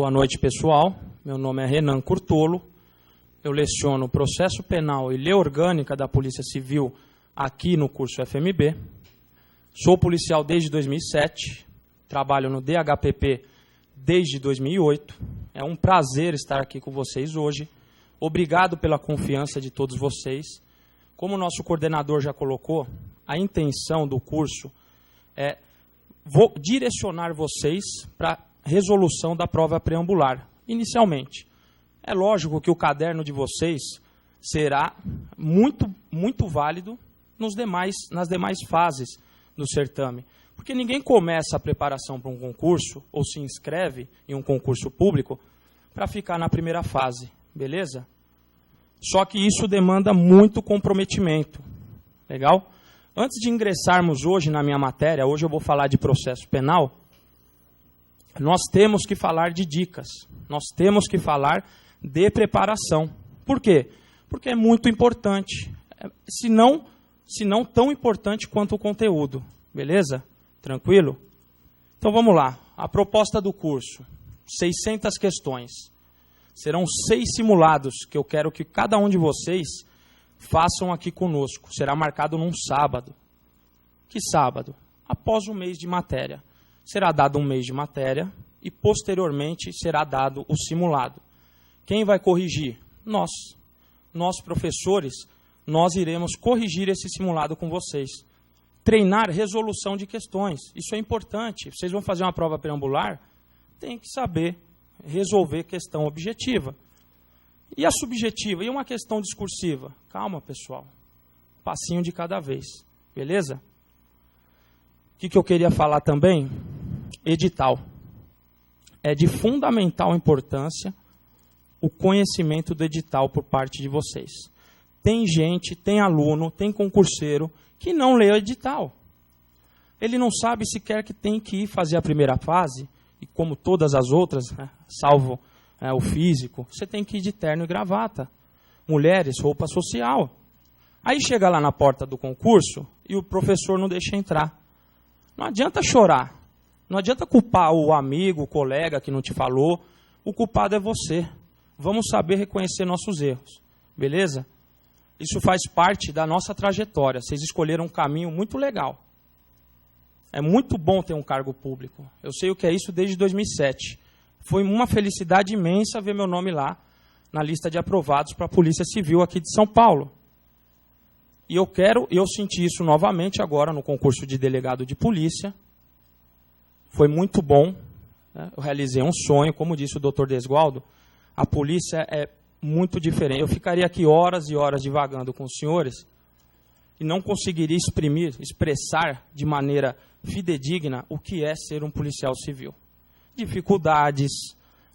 Boa noite, pessoal. Meu nome é Renan Curtolo. Eu leciono Processo Penal e Lei Orgânica da Polícia Civil aqui no curso FMB. Sou policial desde 2007, trabalho no DHPP desde 2008. É um prazer estar aqui com vocês hoje. Obrigado pela confiança de todos vocês. Como o nosso coordenador já colocou, a intenção do curso é direcionar vocês para a resolução da prova preambular, inicialmente. É lógico que o caderno de vocês será muito válido nas demais fases do certame, porque ninguém começa a preparação para um concurso ou se inscreve em um concurso público para ficar na primeira fase, beleza? Só que isso demanda muito comprometimento, legal? Antes de ingressarmos hoje na minha matéria, hoje eu vou falar de processo penal, nós temos que falar de dicas, nós temos que falar de preparação. Por quê? Porque é muito importante, se não tão importante quanto o conteúdo, beleza? Tranquilo? Então vamos lá, a proposta do curso, 600 questões, serão 6 simulados que eu quero que cada um de vocês façam aqui conosco, será marcado num sábado. Que sábado? Após um mês de matéria. Será dado um mês de matéria e, posteriormente, será dado o simulado. Quem vai corrigir? Nós. Nós, professores, nós iremos corrigir esse simulado com vocês. Treinar resolução de questões. Isso é importante. Vocês vão fazer uma prova preambular, tem que saber resolver questão objetiva. E a subjetiva? E uma questão discursiva? Calma, pessoal. Passinho de cada vez. Beleza? O que eu queria falar também? Edital. É de fundamental importância o conhecimento do edital por parte de vocês. Tem gente, tem aluno, tem concurseiro que não lê o edital. Ele não sabe sequer que tem que ir fazer a primeira fase, e como todas as outras, né, salvo o físico, você tem que ir de terno e gravata. Mulheres, roupa social. Aí chega lá na porta do concurso e o professor não deixa entrar. Não adianta chorar. Não adianta culpar o amigo, o colega que não te falou. O culpado é você. Vamos saber reconhecer nossos erros. Beleza? Isso faz parte da nossa trajetória. Vocês escolheram um caminho muito legal. É muito bom ter um cargo público. Eu sei o que é isso desde 2007. Foi uma felicidade imensa ver meu nome lá na lista de aprovados para a Polícia Civil aqui de São Paulo. E eu senti isso novamente agora no concurso de delegado de polícia. Foi muito bom, né? Eu realizei um sonho, como disse o doutor Desgualdo, a polícia é muito diferente. Eu ficaria aqui horas e horas divagando com os senhores e não conseguiria expressar de maneira fidedigna o que é ser um policial civil. Dificuldades,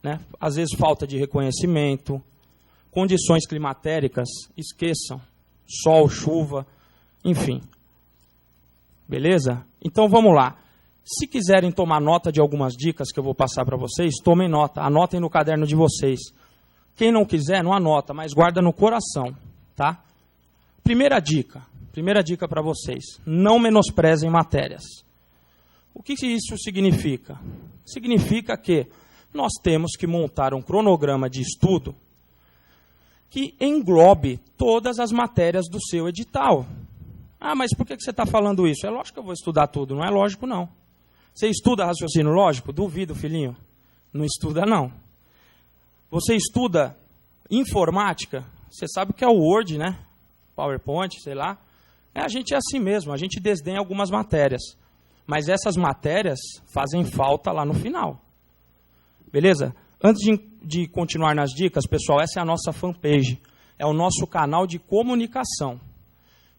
né? Às vezes falta de reconhecimento, condições climatéricas, esqueçam, sol, chuva, enfim. Beleza? Então vamos lá. Se quiserem tomar nota de algumas dicas que eu vou passar para vocês, tomem nota, anotem no caderno de vocês. Quem não quiser, não anota, mas guarda no coração, tá? Primeira dica para vocês, não menosprezem matérias. O que isso significa? Significa que nós temos que montar um cronograma de estudo que englobe todas as matérias do seu edital. Ah, mas por que você está falando isso? É lógico que eu vou estudar tudo, não é lógico não. Você estuda raciocínio lógico? Duvido, filhinho. Não estuda não. Você estuda informática? Você sabe o que é o Word, né? PowerPoint, sei lá. A gente é assim mesmo, a gente desdenha algumas matérias. Mas essas matérias fazem falta lá no final. Beleza? Antes de continuar nas dicas, pessoal, essa é a nossa fanpage. É o nosso canal de comunicação.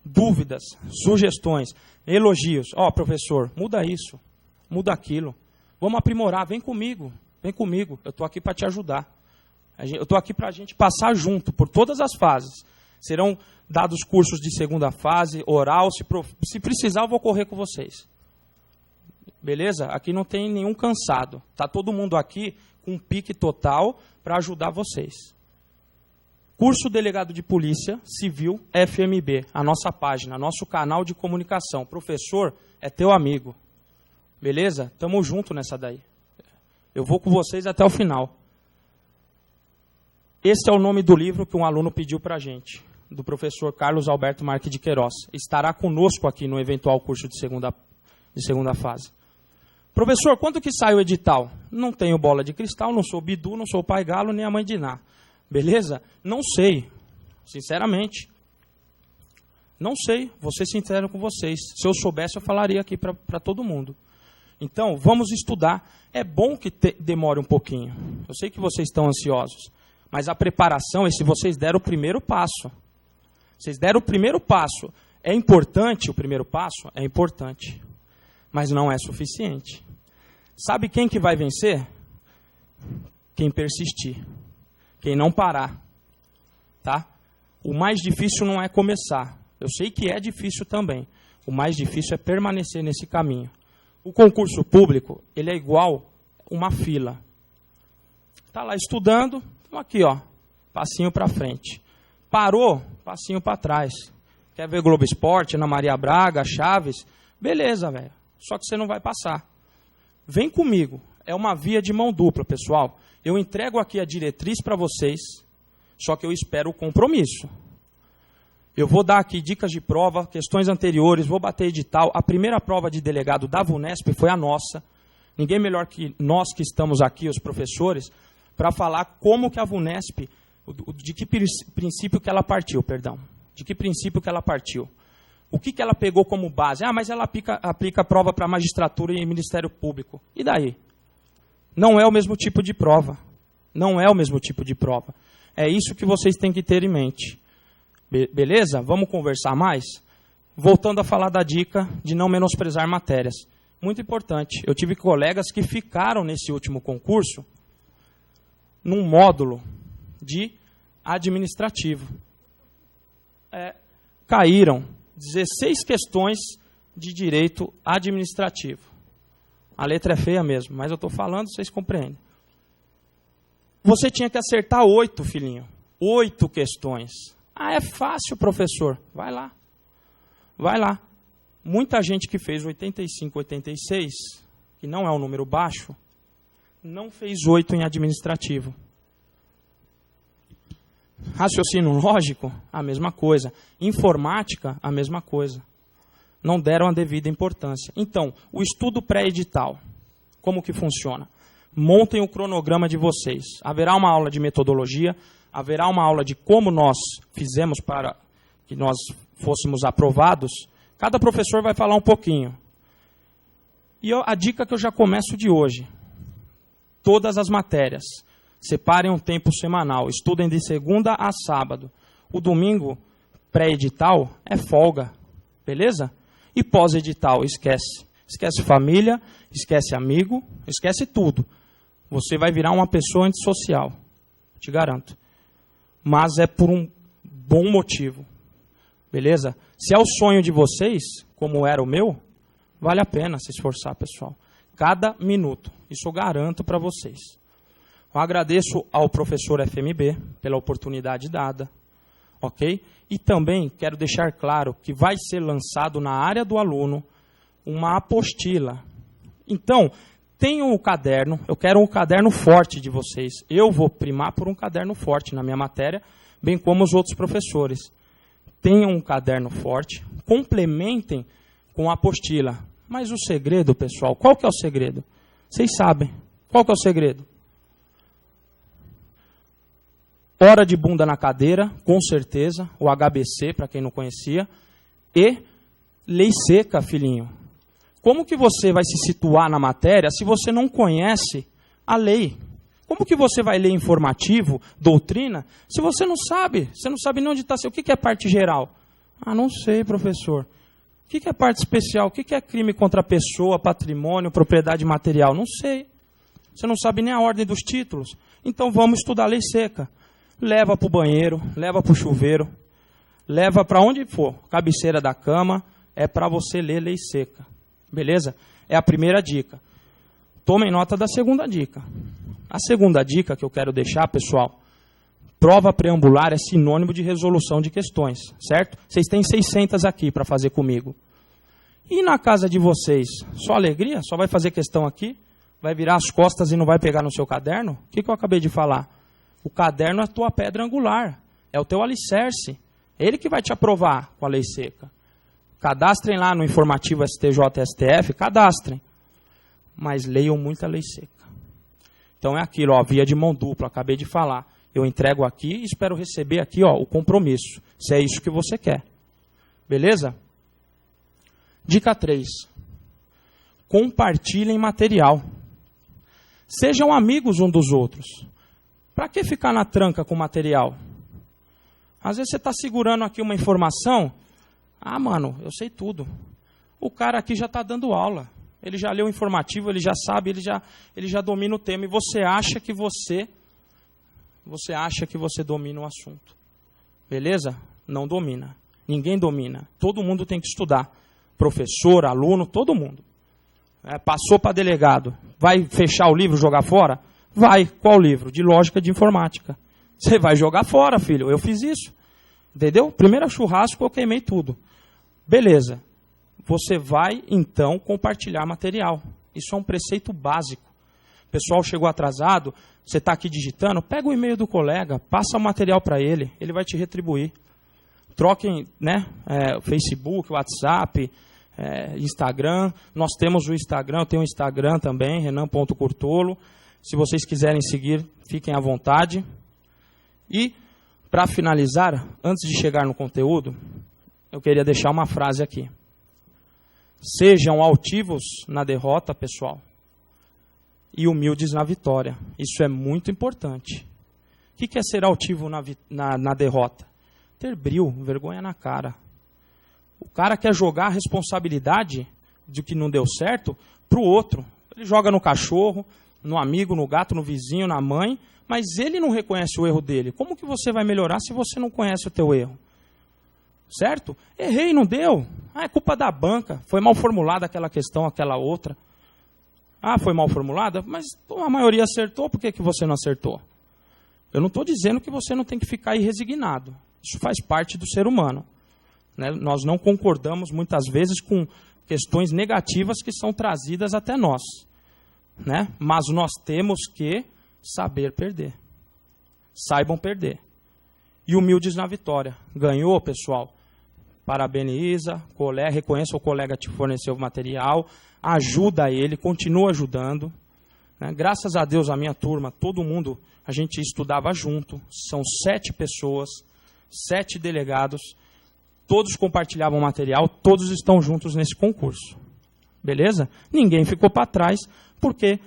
Dúvidas, sugestões, elogios. Ó, professor, muda isso, muda aquilo. Vamos aprimorar, vem comigo. Eu estou aqui para te ajudar. Eu estou aqui para a gente passar junto por todas as fases. Serão dados cursos de segunda fase, oral, se precisar eu vou correr com vocês. Beleza? Aqui não tem nenhum cansado. Está todo mundo aqui com pique total para ajudar vocês. Curso Delegado de Polícia Civil FMB, a nossa página, nosso canal de comunicação. Professor é teu amigo. Beleza? Tamo junto nessa daí. Eu vou com vocês até o final. Este é o nome do livro que um aluno pediu para a gente, do professor Carlos Alberto Marques de Queiroz. Estará conosco aqui no eventual curso de segunda fase. Professor, quando que sai o edital? Não tenho bola de cristal, não sou Bidu, não sou o Pai Galo, nem a Mãe Diná. Beleza? Não sei, sinceramente. Não sei, vou ser sincero com vocês. Se eu soubesse, eu falaria aqui para todo mundo. Então, vamos estudar. É bom que demore um pouquinho. Eu sei que vocês estão ansiosos, mas a preparação é se vocês deram o primeiro passo. Vocês deram o primeiro passo. É importante o primeiro passo? É importante. Mas não é suficiente. Sabe quem que vai vencer? Quem persistir. Quem não parar. Tá? O mais difícil não é começar. Eu sei que é difícil também. O mais difícil é permanecer nesse caminho. O concurso público, ele é igual uma fila. Está lá estudando, então aqui, ó, passinho para frente. Parou, passinho para trás. Quer ver Globo Esporte, Ana Maria Braga, Chaves? Beleza, velho. Só que você não vai passar. Vem comigo. É uma via de mão dupla, pessoal. Eu entrego aqui a diretriz para vocês, só que eu espero o compromisso. Eu vou dar aqui dicas de prova, questões anteriores, vou bater edital. A primeira prova de delegado da VUNESP foi a nossa. Ninguém melhor que nós que estamos aqui, os professores, para falar como que a VUNESP, de que princípio que ela partiu, perdão. De que princípio que ela partiu. O que ela pegou como base? Ah, mas ela aplica a prova para magistratura e Ministério Público. E daí? Não é o mesmo tipo de prova. Não é o mesmo tipo de prova. É isso que vocês têm que ter em mente. Beleza? Vamos conversar mais? Voltando a falar da dica de não menosprezar matérias. Muito importante. Eu tive colegas que ficaram nesse último concurso num módulo de administrativo. Caíram 16 questões de direito administrativo. A letra é feia mesmo, mas eu estou falando, vocês compreendem. Você tinha que acertar 8, filhinho. 8 questões. Ah, é fácil, professor. Vai lá. Vai lá. Muita gente que fez 85, 86, que não é um número baixo, não fez 8 em administrativo. Raciocínio lógico, a mesma coisa. Informática, a mesma coisa. Não deram a devida importância. Então, o estudo pré-edital, como que funciona? Montem o cronograma de vocês. Haverá uma aula de metodologia, haverá uma aula de como nós fizemos para que nós fôssemos aprovados. Cada professor vai falar um pouquinho. E a dica que eu já começo de hoje. Todas as matérias. Separem um tempo semanal. Estudem de segunda a sábado. O domingo, pré-edital, é folga. Beleza? E pós-edital, esquece. Esquece família, esquece amigo, esquece tudo. Você vai virar uma pessoa antissocial. Te garanto. Mas é por um bom motivo. Beleza? Se é o sonho de vocês, como era o meu, vale a pena se esforçar, pessoal. Cada minuto. Isso eu garanto para vocês. Eu agradeço ao professor FMB pela oportunidade dada. Ok? E também quero deixar claro que vai ser lançado na área do aluno uma apostila. Então, tenham o caderno. Eu quero um caderno forte de vocês. Eu vou primar por um caderno forte na minha matéria, bem como os outros professores. Tenham um caderno forte, complementem com a apostila. Mas o segredo, pessoal, qual que é o segredo? Vocês sabem. Qual que é o segredo? Hora de bunda na cadeira, com certeza, o HBC, para quem não conhecia, e lei seca, filhinho. Como que você vai se situar na matéria se você não conhece a lei? Como que você vai ler informativo, doutrina, se você não sabe? Você não sabe nem onde está. O que é parte geral? Ah, não sei, professor. O que é parte especial? O que é crime contra a pessoa, patrimônio, propriedade material? Não sei. Você não sabe nem a ordem dos títulos. Então vamos estudar a lei seca. Leva para o banheiro, leva para o chuveiro, leva para onde for. Cabeceira da cama, é para você ler lei seca. Beleza? É a primeira dica. Tomem nota da segunda dica. A segunda dica que eu quero deixar, pessoal, prova preambular é sinônimo de resolução de questões, certo? Vocês têm 600 aqui para fazer comigo. E na casa de vocês, só alegria? Só vai fazer questão aqui? Vai virar as costas e não vai pegar no seu caderno? O que eu acabei de falar? O caderno é a tua pedra angular, é o teu alicerce. É ele que vai te aprovar com a lei seca. Cadastrem lá no informativo STJ-STF, cadastrem. Mas leiam muita lei seca. Então é aquilo, ó, via de mão dupla, acabei de falar. Eu entrego aqui e espero receber aqui, ó, o compromisso, se é isso que você quer. Beleza? Dica 3. Compartilhem material. Sejam amigos um dos outros. Para que ficar na tranca com material? Às vezes você está segurando aqui uma informação. Ah, mano, eu sei tudo. O cara aqui já está dando aula. Ele já leu o informativo, ele já sabe, ele já domina o tema. E você acha que você domina o assunto. Beleza? Não domina. Ninguém domina. Todo mundo tem que estudar. Professor, aluno, todo mundo. Passou para delegado. Vai fechar o livro, jogar fora? Vai. Qual livro? De lógica de informática. Você vai jogar fora, filho. Eu fiz isso. Entendeu? Primeiro churrasco, eu queimei tudo. Beleza. Você vai, então, compartilhar material. Isso é um preceito básico. O pessoal chegou atrasado, você está aqui digitando, pega o e-mail do colega, passa o material para ele vai te retribuir. Troquem, né, Facebook, WhatsApp, Instagram. Nós temos o Instagram, eu tenho o Instagram também, renan.curtolo. Se vocês quiserem seguir, fiquem à vontade. E, para finalizar, antes de chegar no conteúdo, eu queria deixar uma frase aqui. Sejam altivos na derrota, pessoal, e humildes na vitória. Isso é muito importante. O que é ser altivo na derrota? Ter brio, vergonha na cara. O cara quer jogar a responsabilidade de que não deu certo para o outro. Ele joga no cachorro, no amigo, no gato, no vizinho, na mãe, mas ele não reconhece o erro dele. Como que você vai melhorar se você não conhece o teu erro? Certo? Errei, não deu. É culpa da banca. Foi mal formulada aquela questão, aquela outra. Ah, foi mal formulada? Mas a maioria acertou, por que você não acertou? Eu não estou dizendo que você não tem que ficar aí resignado. Isso faz parte do ser humano. Né? Nós não concordamos muitas vezes com questões negativas que são trazidas até nós. Né? Mas nós temos que saber perder. Saibam perder. E humildes na vitória. Ganhou, pessoal? Parabeniza, reconheça o colega que te forneceu o material, ajuda ele, continua ajudando. Né? Graças a Deus, a minha turma, todo mundo, a gente estudava junto. São 7 pessoas, 7 delegados, todos compartilhavam material, todos estão juntos nesse concurso. Beleza? Ninguém ficou para trás, porque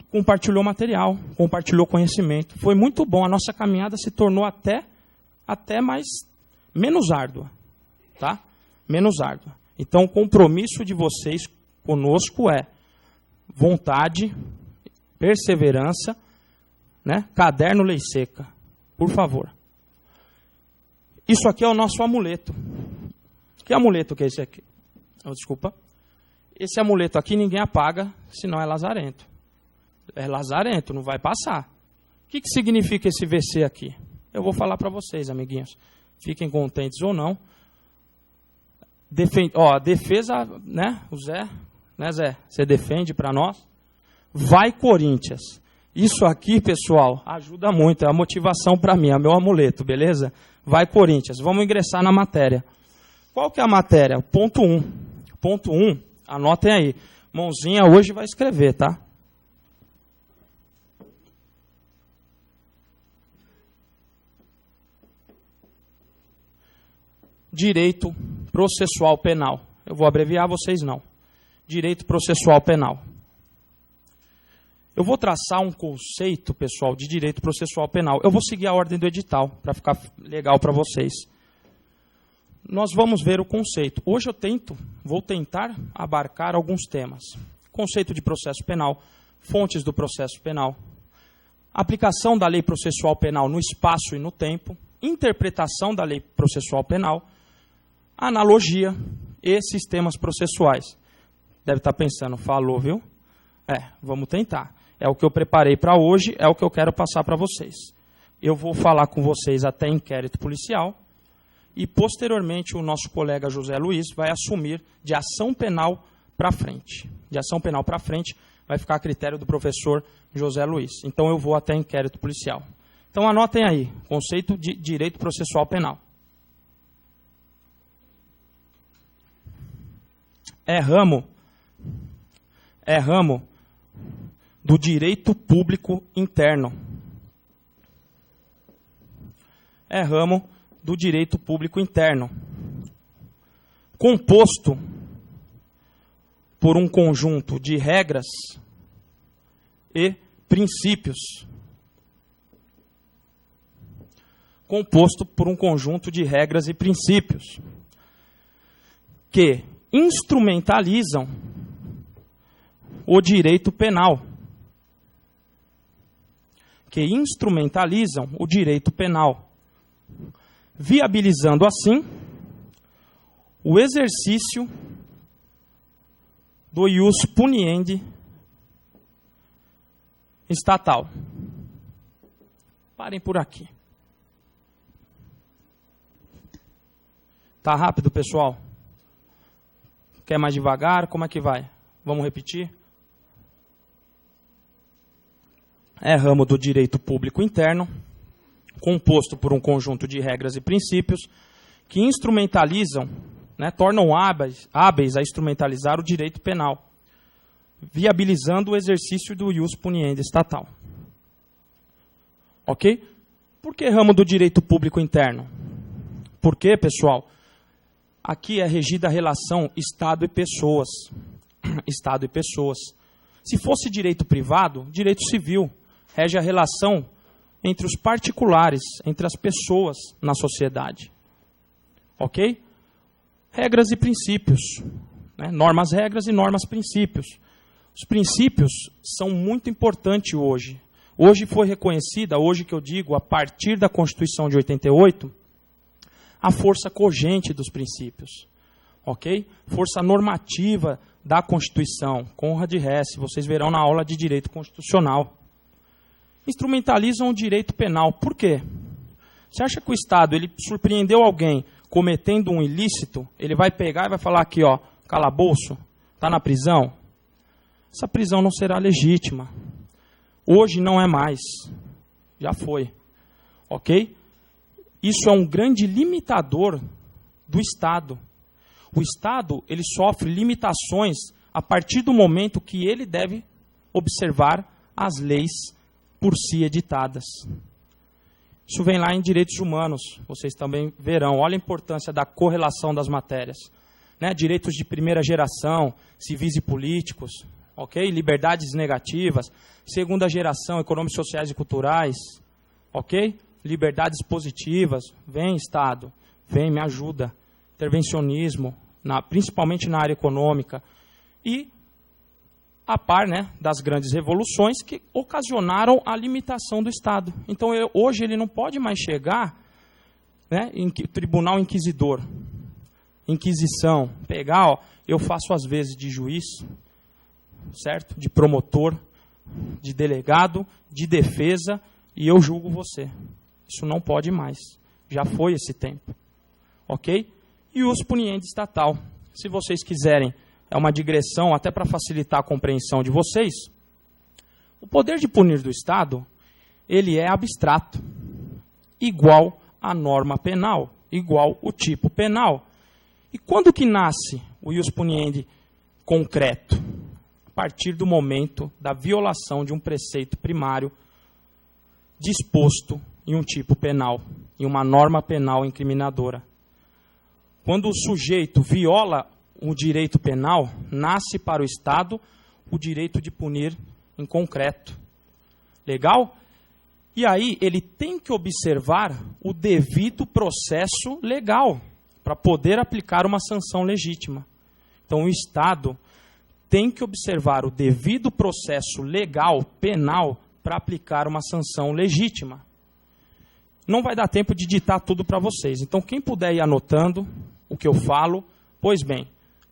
compartilhou material, compartilhou conhecimento. Foi muito bom, a nossa caminhada se tornou até menos árdua. Tá? Menos árdua. Então, o compromisso de vocês conosco é vontade, perseverança, né? Caderno lei seca. Por favor. Isso aqui é o nosso amuleto. Que amuleto que é esse aqui? Oh, desculpa. Esse amuleto aqui ninguém apaga, senão é lazarento. É lazarento, não vai passar. O que significa esse VC aqui? Eu vou falar para vocês, amiguinhos. Fiquem contentes ou não. Defesa, né? O Zé, né, Zé? Você defende para nós? Vai, Corinthians. Isso aqui, pessoal, ajuda muito. É a motivação para mim, é meu amuleto, beleza? Vai, Corinthians. Vamos ingressar na matéria. Qual que é a matéria? Ponto 1. Ponto 1, anotem aí. Mãozinha hoje vai escrever, tá? Direito processual penal. Eu vou abreviar, vocês não. Direito processual penal. Eu vou traçar um conceito, pessoal, de direito processual penal. Eu vou seguir a ordem do edital, para ficar legal para vocês. Nós vamos ver o conceito. Hoje vou tentar abarcar alguns temas. Conceito de processo penal, fontes do processo penal, aplicação da lei processual penal no espaço e no tempo, interpretação da lei processual penal, analogia e sistemas processuais. Deve estar pensando, falou, viu? Vamos tentar. É o que eu preparei para hoje, é o que eu quero passar para vocês. Eu vou falar com vocês até inquérito policial e, posteriormente, o nosso colega José Luiz vai assumir de ação penal para frente. De ação penal para frente vai ficar a critério do professor José Luiz. Então, eu vou até inquérito policial. Então anotem aí, conceito de direito processual penal. É ramo do direito público interno. É ramo do direito público interno, composto por um conjunto de regras e princípios. Composto por um conjunto de regras e princípios que instrumentalizam o direito penal. Que instrumentalizam o direito penal, viabilizando assim o exercício do ius puniendi estatal. Parem por aqui. Tá rápido, pessoal? Quer mais devagar? Como é que vai? Vamos repetir? É ramo do direito público interno, composto por um conjunto de regras e princípios que instrumentalizam, tornam hábeis a instrumentalizar o direito penal, viabilizando o exercício do ius puniendi estatal. Ok? Por que ramo do direito público interno? Porque, pessoal, aqui é regida a relação Estado e pessoas. Estado e pessoas. Se fosse direito privado, direito civil, rege a relação entre os particulares, entre as pessoas na sociedade. Ok? Regras e princípios. Normas, regras e normas, princípios. Os princípios são muito importantes hoje. Hoje foi reconhecida, hoje que eu digo, a partir da Constituição de 88, a força cogente dos princípios. Ok? Força normativa da Constituição. Conrad Hesse, vocês verão na aula de Direito Constitucional. Instrumentalizam o direito penal. Por quê? Você acha que o Estado ele surpreendeu alguém cometendo um ilícito? Ele vai pegar e vai falar aqui, ó, calabouço, está na prisão? Essa prisão não será legítima. Hoje não é mais. Já foi. Ok? Isso é um grande limitador do Estado. O Estado ele sofre limitações a partir do momento que ele deve observar as leis por si editadas. Isso vem lá em Direitos Humanos, vocês também verão. Olha a importância da correlação das matérias. Direitos de primeira geração, civis e políticos, ok? Liberdades negativas, segunda geração, econômicos, sociais e culturais, ok? Liberdades positivas, vem Estado, vem, me ajuda. Intervencionismo, principalmente na área econômica. E a par das grandes revoluções que ocasionaram a limitação do Estado. Então, hoje ele não pode mais chegar em tribunal inquisidor, inquisição, pegar, eu faço às vezes de juiz, certo? De promotor, de delegado, de defesa, e eu julgo você. Isso não pode mais. Já foi esse tempo. Ok? E o ius puniendi estatal. Se vocês quiserem, é uma digressão até para facilitar a compreensão de vocês. O poder de punir do Estado, ele é abstrato, igual à norma penal, igual o tipo penal. E quando que nasce o ius puniendi concreto? A partir do momento da violação de um preceito primário disposto em um tipo penal, em uma norma penal incriminadora. Quando o sujeito viola o direito penal, nasce para o Estado o direito de punir em concreto. Legal? E aí ele tem que observar o devido processo legal para poder aplicar uma sanção legítima. Então o Estado tem que observar o devido processo legal, penal, para aplicar uma sanção legítima. Não vai dar tempo de ditar tudo para vocês. Então quem puder ir anotando o que eu falo, pois bem,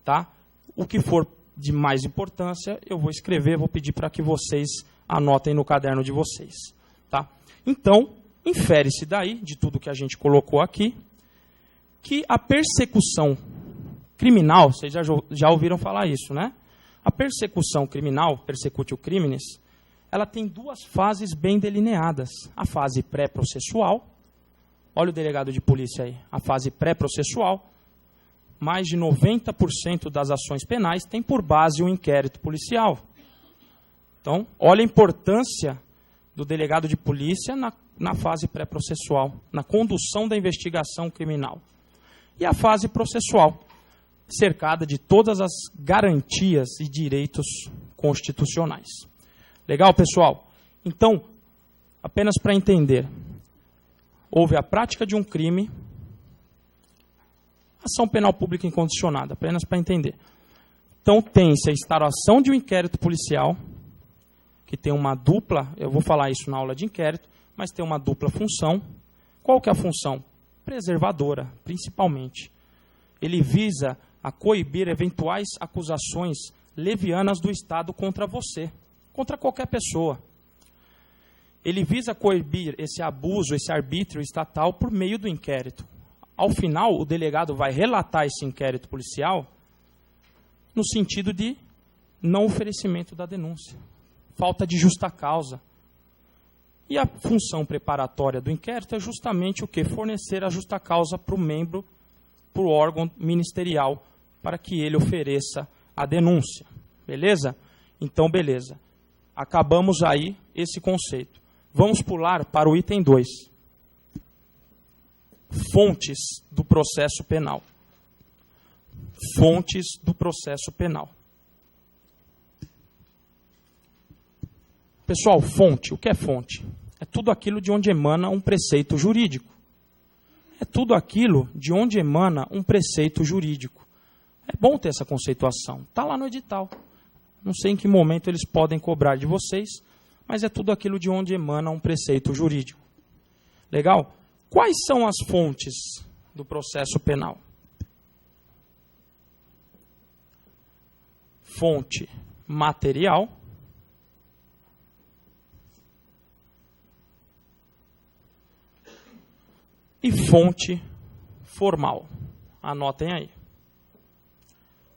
tá? O que for de mais importância, eu vou escrever, vou pedir para que vocês anotem no caderno de vocês. Tá? Então, infere-se daí, de tudo que a gente colocou aqui, que a persecução criminal, vocês já ouviram falar isso, né? A persecução criminal, persecutio criminis, ela tem duas fases bem delineadas. A fase pré-processual, olha o delegado de polícia aí, a fase pré-processual, mais de 90% das ações penais tem por base o inquérito policial. Então, olha a importância do delegado de polícia na fase pré-processual, na condução da investigação criminal. E a fase processual, cercada de todas as garantias e direitos constitucionais. Legal, pessoal? Então, apenas para entender, houve a prática de um crime, ação penal pública incondicionada, apenas para entender. Então, tem-se a instauração de um inquérito policial, que tem uma dupla, eu vou falar isso na aula de inquérito, mas tem uma dupla função. Qual que é a função? Preservadora, principalmente. Ele visa a coibir eventuais acusações levianas do Estado contra você, contra qualquer pessoa. Ele visa coibir esse abuso, esse arbítrio estatal por meio do inquérito. Ao final, o delegado vai relatar esse inquérito policial no sentido de não oferecimento da denúncia, falta de justa causa. E a função preparatória do inquérito é justamente o que? Fornecer a justa causa para o membro, para o órgão ministerial, para que ele ofereça a denúncia. Beleza? Então, beleza. Acabamos aí esse conceito. Vamos pular para o item 2. Fontes do processo penal. Fontes do processo penal. Pessoal, fonte, o que é fonte? É tudo aquilo de onde emana um preceito jurídico. É tudo aquilo de onde emana um preceito jurídico. É bom ter essa conceituação. Está lá no edital. Não sei em que momento eles podem cobrar de vocês, mas é tudo aquilo de onde emana um preceito jurídico. Legal? Quais são as fontes do processo penal? Fonte material. E fonte formal. Anotem aí.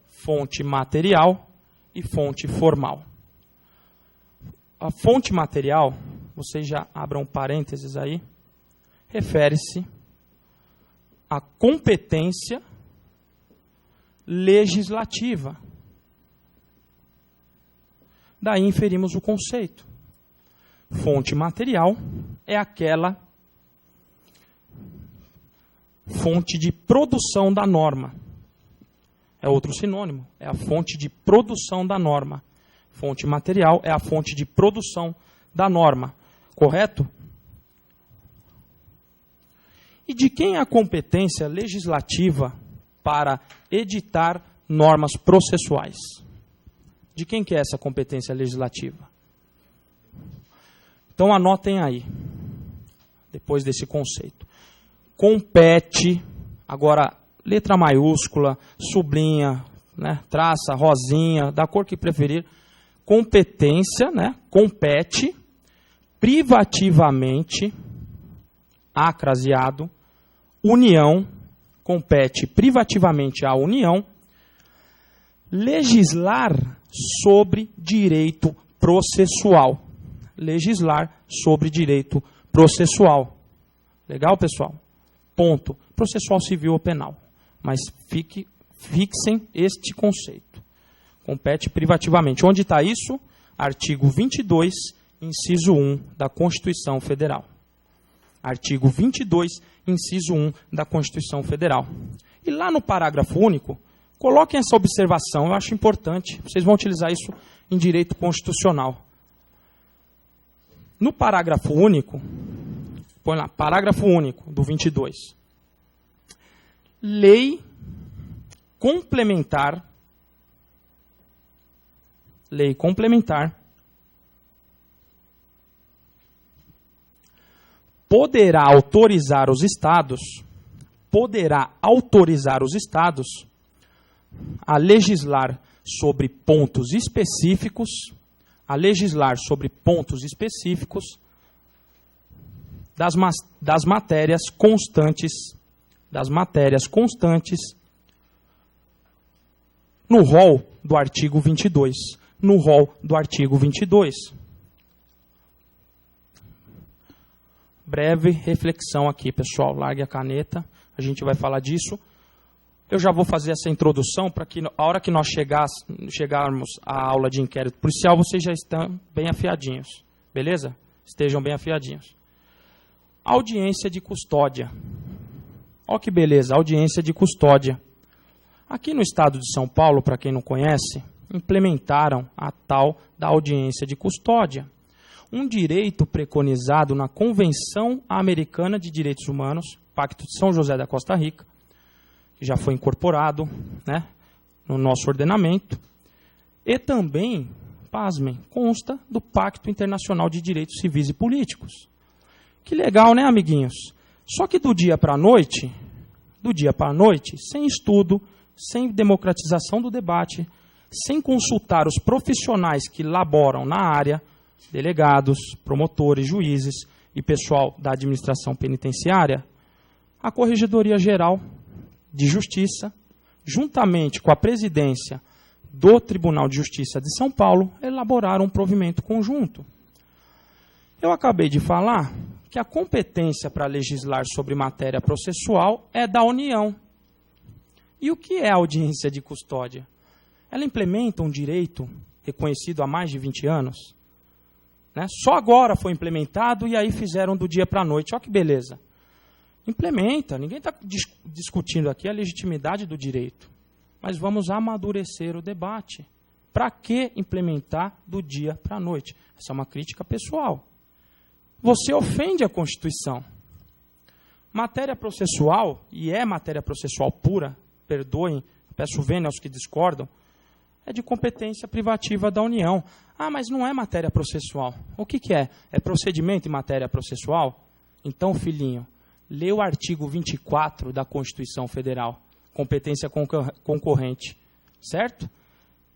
Fonte material e fonte formal. A fonte material, vocês já abram parênteses aí, refere-se à competência legislativa. Daí inferimos o conceito. Fonte material é aquela fonte de produção da norma. É outro sinônimo, é a fonte de produção da norma. Fonte material é a fonte de produção da norma. Correto? E de quem é a competência legislativa para editar normas processuais? De quem que é essa competência legislativa? Então anotem aí, depois desse conceito. Compete, agora letra maiúscula, sublinha, né, traça, rosinha, da cor que preferir. Competência, né, compete privativamente, acraseado, União, compete privativamente à União, legislar sobre direito processual. Legislar sobre direito processual. Legal, pessoal? Ponto. Processual civil ou penal. Mas fixem este conceito. Compete privativamente. Onde está isso? Artigo 22, inciso 1 da Constituição Federal. Artigo 22, inciso 1 da Constituição Federal. E lá no parágrafo único, coloquem essa observação, eu acho importante. Vocês vão utilizar isso em direito constitucional. No parágrafo único, põe lá, parágrafo único do 22. Lei complementar poderá autorizar os estados a legislar sobre pontos específicos, das matérias constantes no rol do artigo 22. breve reflexão aqui, pessoal. Largue a caneta, a gente vai falar disso. Eu já vou fazer essa introdução para que, a hora que nós chegarmos à aula de inquérito policial, vocês já estão bem afiadinhos. Beleza? Estejam bem afiadinhos. Audiência de custódia. Olha que beleza, audiência de custódia. Aqui no estado de São Paulo, para quem não conhece, implementaram a tal da audiência de custódia. Um direito preconizado na Convenção Americana de Direitos Humanos, Pacto de São José da Costa Rica, que já foi incorporado, né, no nosso ordenamento, e também, pasmem, consta do Pacto Internacional de Direitos Civis e Políticos. Que legal, né, amiguinhos? Só que do dia para a noite, sem estudo, sem democratização do debate, sem consultar os profissionais que laboram na área, delegados, promotores, juízes e pessoal da administração penitenciária, a Corregedoria Geral de Justiça, juntamente com a presidência do Tribunal de Justiça de São Paulo, elaboraram um provimento conjunto. Eu acabei de falar que a competência para legislar sobre matéria processual é da União. E o que é a audiência de custódia? Ela implementa um direito reconhecido há mais de 20 anos. Né? Só agora foi implementado e aí fizeram do dia para a noite. Olha que beleza. Implementa, ninguém está discutindo aqui a legitimidade do direito. Mas vamos amadurecer o debate. Para que implementar do dia para a noite? Essa é uma crítica pessoal. Você ofende a Constituição. Matéria processual, e é matéria processual pura, perdoem, peço vênia aos que discordam, é de competência privativa da União. Ah, mas não é matéria processual. O que é? É procedimento em matéria processual? Então, filhinho, lê o artigo 24 da Constituição Federal, competência concorrente, certo?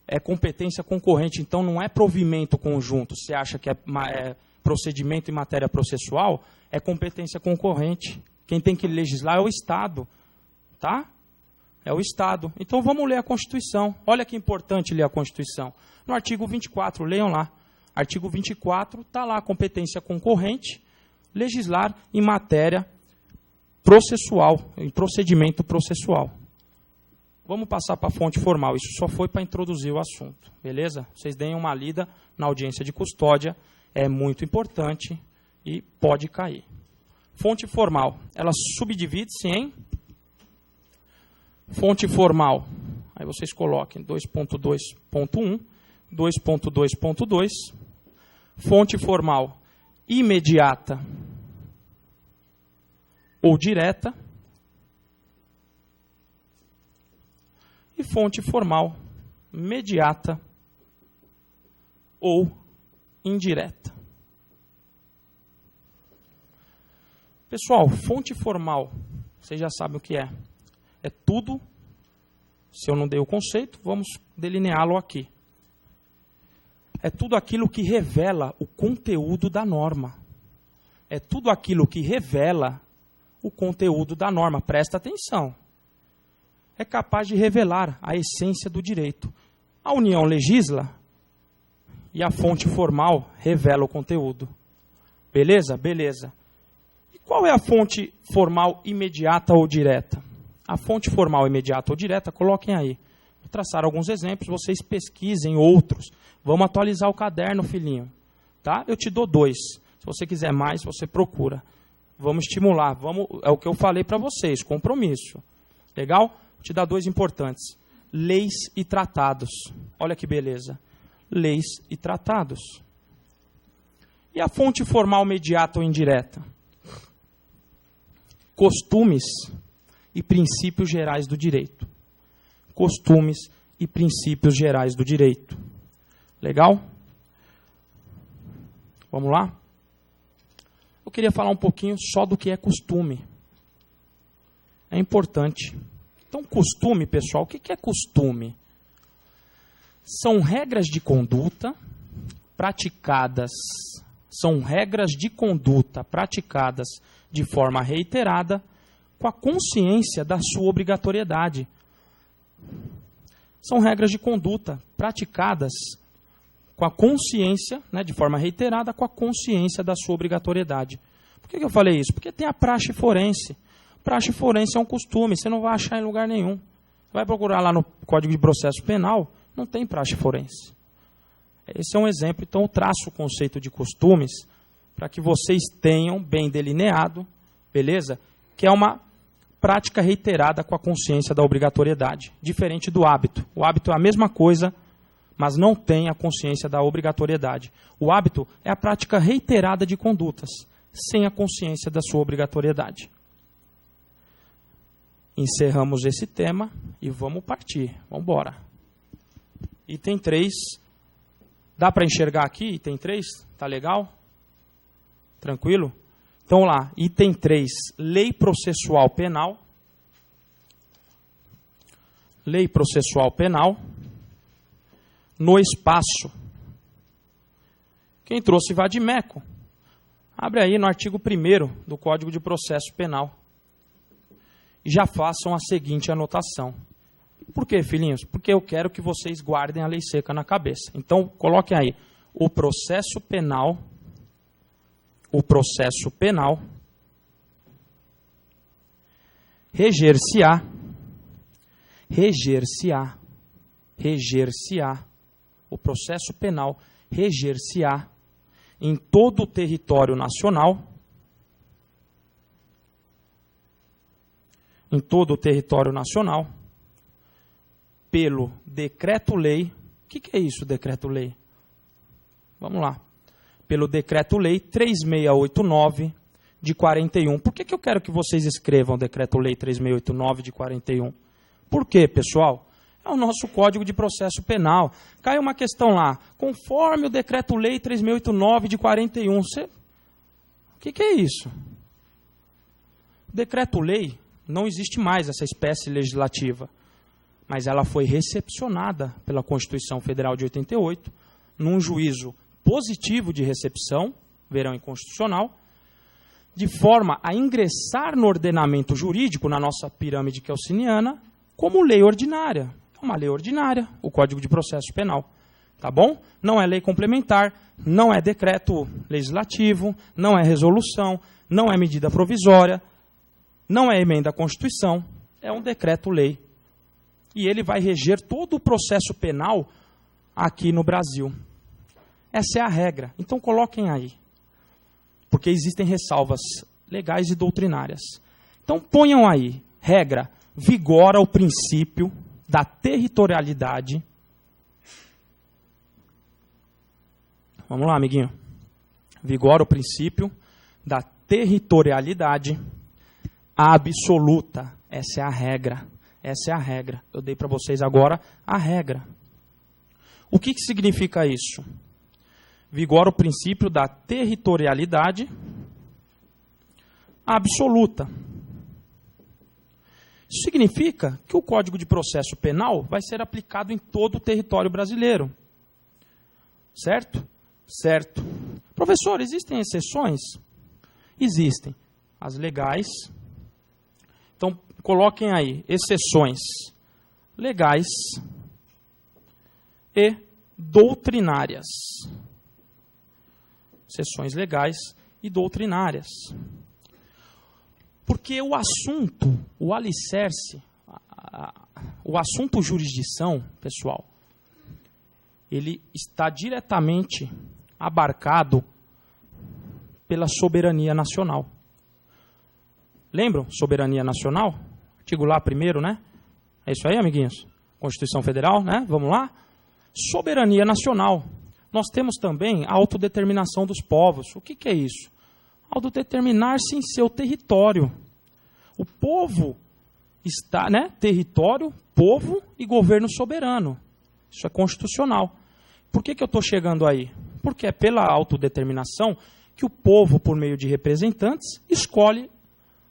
É competência concorrente, então não é provimento conjunto. Você acha que é procedimento em matéria processual? É competência concorrente. Quem tem que legislar é o Estado, tá? É o Estado. Então vamos ler a Constituição. Olha que importante ler a Constituição. No artigo 24, leiam lá. Artigo 24, está lá a competência concorrente, legislar em matéria processual, em procedimento processual. Vamos passar para a fonte formal. Isso só foi para introduzir o assunto, beleza? Vocês deem uma lida na audiência de custódia, é muito importante e pode cair. Fonte formal, ela subdivide-se em fonte formal. Aí vocês coloquem 2.2.1, 2.2.2, fonte formal imediata ou direta, e fonte formal mediata ou indireta. Pessoal, fonte formal, vocês já sabem o que é. É tudo, se eu não dei o conceito, vamos delineá-lo aqui. É tudo aquilo que revela o conteúdo da norma. É tudo aquilo que revela o conteúdo da norma. Presta atenção. É capaz de revelar a essência do direito. A União legisla e a fonte formal revela o conteúdo. Beleza? Beleza. E qual é a fonte formal imediata ou direta? A fonte formal imediata ou direta, coloquem aí. Vou traçar alguns exemplos, vocês pesquisem outros. Vamos atualizar o caderno, filhinho. Tá? Eu te dou 2. Se você quiser mais, você procura. Vamos estimular. É o que eu falei para vocês, compromisso. Legal? Vou te dar 2 importantes. Leis e tratados. Olha que beleza. Leis e tratados. E a fonte formal imediata ou indireta? Costumes e princípios gerais do direito. Costumes e princípios gerais do direito. Legal? Vamos lá? Eu queria falar um pouquinho só do que é costume. É importante. Então, costume, pessoal, o que é costume? São regras de conduta praticadas, de forma reiterada, com a consciência da sua obrigatoriedade. São regras de conduta praticadas com a consciência, né, de forma reiterada, com a consciência da sua obrigatoriedade. Por que eu falei isso? Porque tem a praxe forense. Praxe forense é um costume, você não vai achar em lugar nenhum. Você vai procurar lá no Código de Processo Penal, não tem praxe forense. Esse é um exemplo, então eu traço o conceito de costumes para que vocês tenham bem delineado, beleza? Que é uma prática reiterada com a consciência da obrigatoriedade, diferente do hábito. O hábito é a mesma coisa, mas não tem a consciência da obrigatoriedade. O hábito é a prática reiterada de condutas, sem a consciência da sua obrigatoriedade. Encerramos esse tema e vamos partir. Vamos embora. Item 3. Dá para enxergar aqui? Item 3? Tá legal? Tranquilo? Então lá, item 3, Lei Processual Penal. Lei Processual Penal. No espaço. Quem trouxe vadimeco? Abre aí no artigo 1º do Código de Processo Penal. E já façam a seguinte anotação. Por quê, filhinhos? Porque eu quero que vocês guardem a lei seca na cabeça. Então, coloquem aí. O processo penal reger-se-á o processo penal reger-se-á em todo o território nacional, pelo decreto-lei. O que é isso, decreto-lei? Vamos lá. Pelo decreto-lei 3689 de 41. Por que eu quero que vocês escrevam o decreto-lei 3689 de 41? Por quê, pessoal? É o nosso Código de Processo Penal. Cai uma questão lá. Conforme o decreto-lei 3689 de 41. O que é isso? Decreto-lei, não existe mais essa espécie legislativa. Mas ela foi recepcionada pela Constituição Federal de 88, num juízo positivo de recepção, verão inconstitucional, de forma a ingressar no ordenamento jurídico, na nossa pirâmide kelsiniana, como lei ordinária. É uma lei ordinária, o Código de Processo Penal. Tá bom? Não é lei complementar, não é decreto legislativo, não é resolução, não é medida provisória, não é emenda à Constituição, é um decreto-lei. E ele vai reger todo o processo penal aqui no Brasil. Essa é a regra. Então coloquem aí. Porque existem ressalvas legais e doutrinárias. Então ponham aí. Regra. Vigora o princípio da territorialidade. Vamos lá, amiguinho. Vigora o princípio da territorialidade absoluta. Essa é a regra. Essa é a regra. Eu dei para vocês agora a regra. O que significa isso? Vigora o princípio da territorialidade absoluta. Isso significa que o Código de Processo Penal vai ser aplicado em todo o território brasileiro. Certo? Certo. Professor, existem exceções? Existem. As legais. Então, coloquem aí exceções legais e doutrinárias. Exceções legais e doutrinárias. Porque o assunto, o alicerce, o assunto jurisdição, pessoal, ele está diretamente abarcado pela soberania nacional. Lembram? Soberania nacional? Artigo lá primeiro, né? É isso aí, amiguinhos? Constituição Federal, né? Vamos lá? Soberania nacional. Nós temos também a autodeterminação dos povos. O que é isso? Autodeterminar-se em seu território. O povo está, né? Território, povo e governo soberano. Isso é constitucional. Por que eu estou chegando aí? Porque é pela autodeterminação que o povo, por meio de representantes, escolhe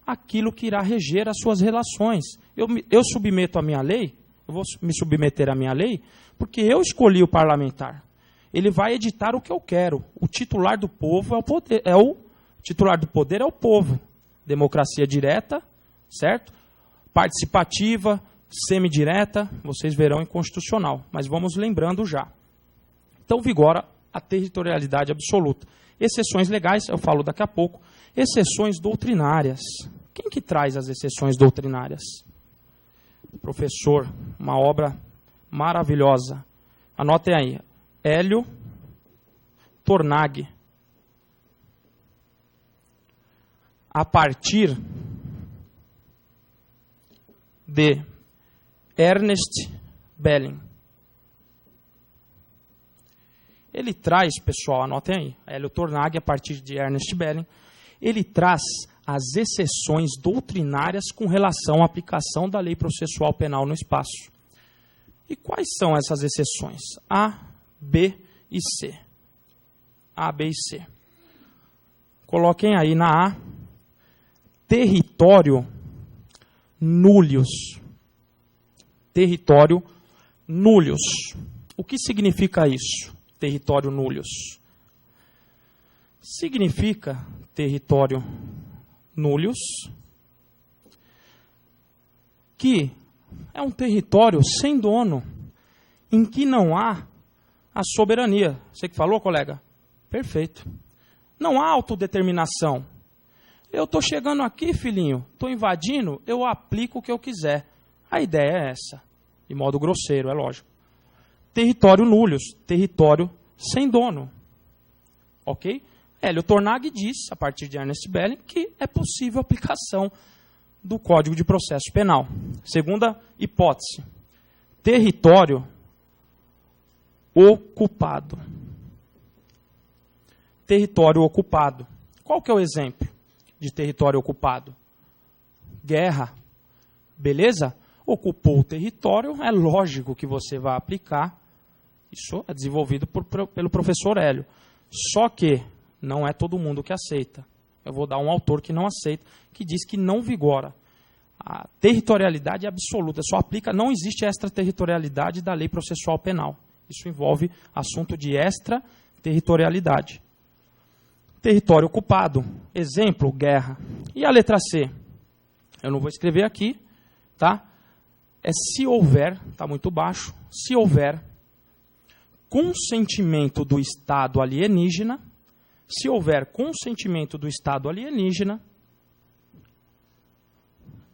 aquilo que irá reger as suas relações. Eu submeto a minha lei, eu vou me submeter à minha lei, porque eu escolhi o parlamentar. Ele vai editar o que eu quero. O titular do povo o titular do poder é o povo. Democracia direta, certo? Participativa, semidireta, vocês verão inconstitucional. Mas vamos lembrando já. Então vigora a territorialidade absoluta. Exceções legais, eu falo daqui a pouco. Exceções doutrinárias. Quem que traz as exceções doutrinárias? Professor, uma obra maravilhosa. Anotem aí. Hélio Tornag. A partir de Ernest Belling. Ele traz, pessoal, anotem aí, Hélio Tornag, a partir de Ernest Belling, ele traz as exceções doutrinárias com relação à aplicação da lei processual penal no espaço. E quais são essas exceções? A, B e C. A, B e C. Coloquem aí na A, território nullius. Território nullius. O que significa isso? Território nullius. Significa território nullius que é um território sem dono, em que não há a soberania. Você que falou, colega? Perfeito. Não há autodeterminação. Eu estou chegando aqui, filhinho, estou invadindo, eu aplico o que eu quiser. A ideia é essa, de modo grosseiro, é lógico. Território nullius, território sem dono. Ok? Hélio Tornag diz, a partir de Ernest Belling, que é possível a aplicação do Código de Processo Penal. Segunda hipótese, território ocupado. Território ocupado. Qual que é o exemplo de território ocupado? Guerra. Beleza? Ocupou o território, é lógico que você vai aplicar. Isso é desenvolvido pelo professor Hélio. Só que não é todo mundo que aceita. Eu vou dar um autor que não aceita, que diz que não vigora. A territorialidade é absoluta, só aplica, não existe extraterritorialidade da lei processual penal. Isso envolve assunto de extraterritorialidade. Território ocupado, exemplo, guerra. E a letra C? Eu não vou escrever aqui, tá? É se houver, está muito baixo, se houver consentimento do Estado alienígena, se houver consentimento do Estado alienígena,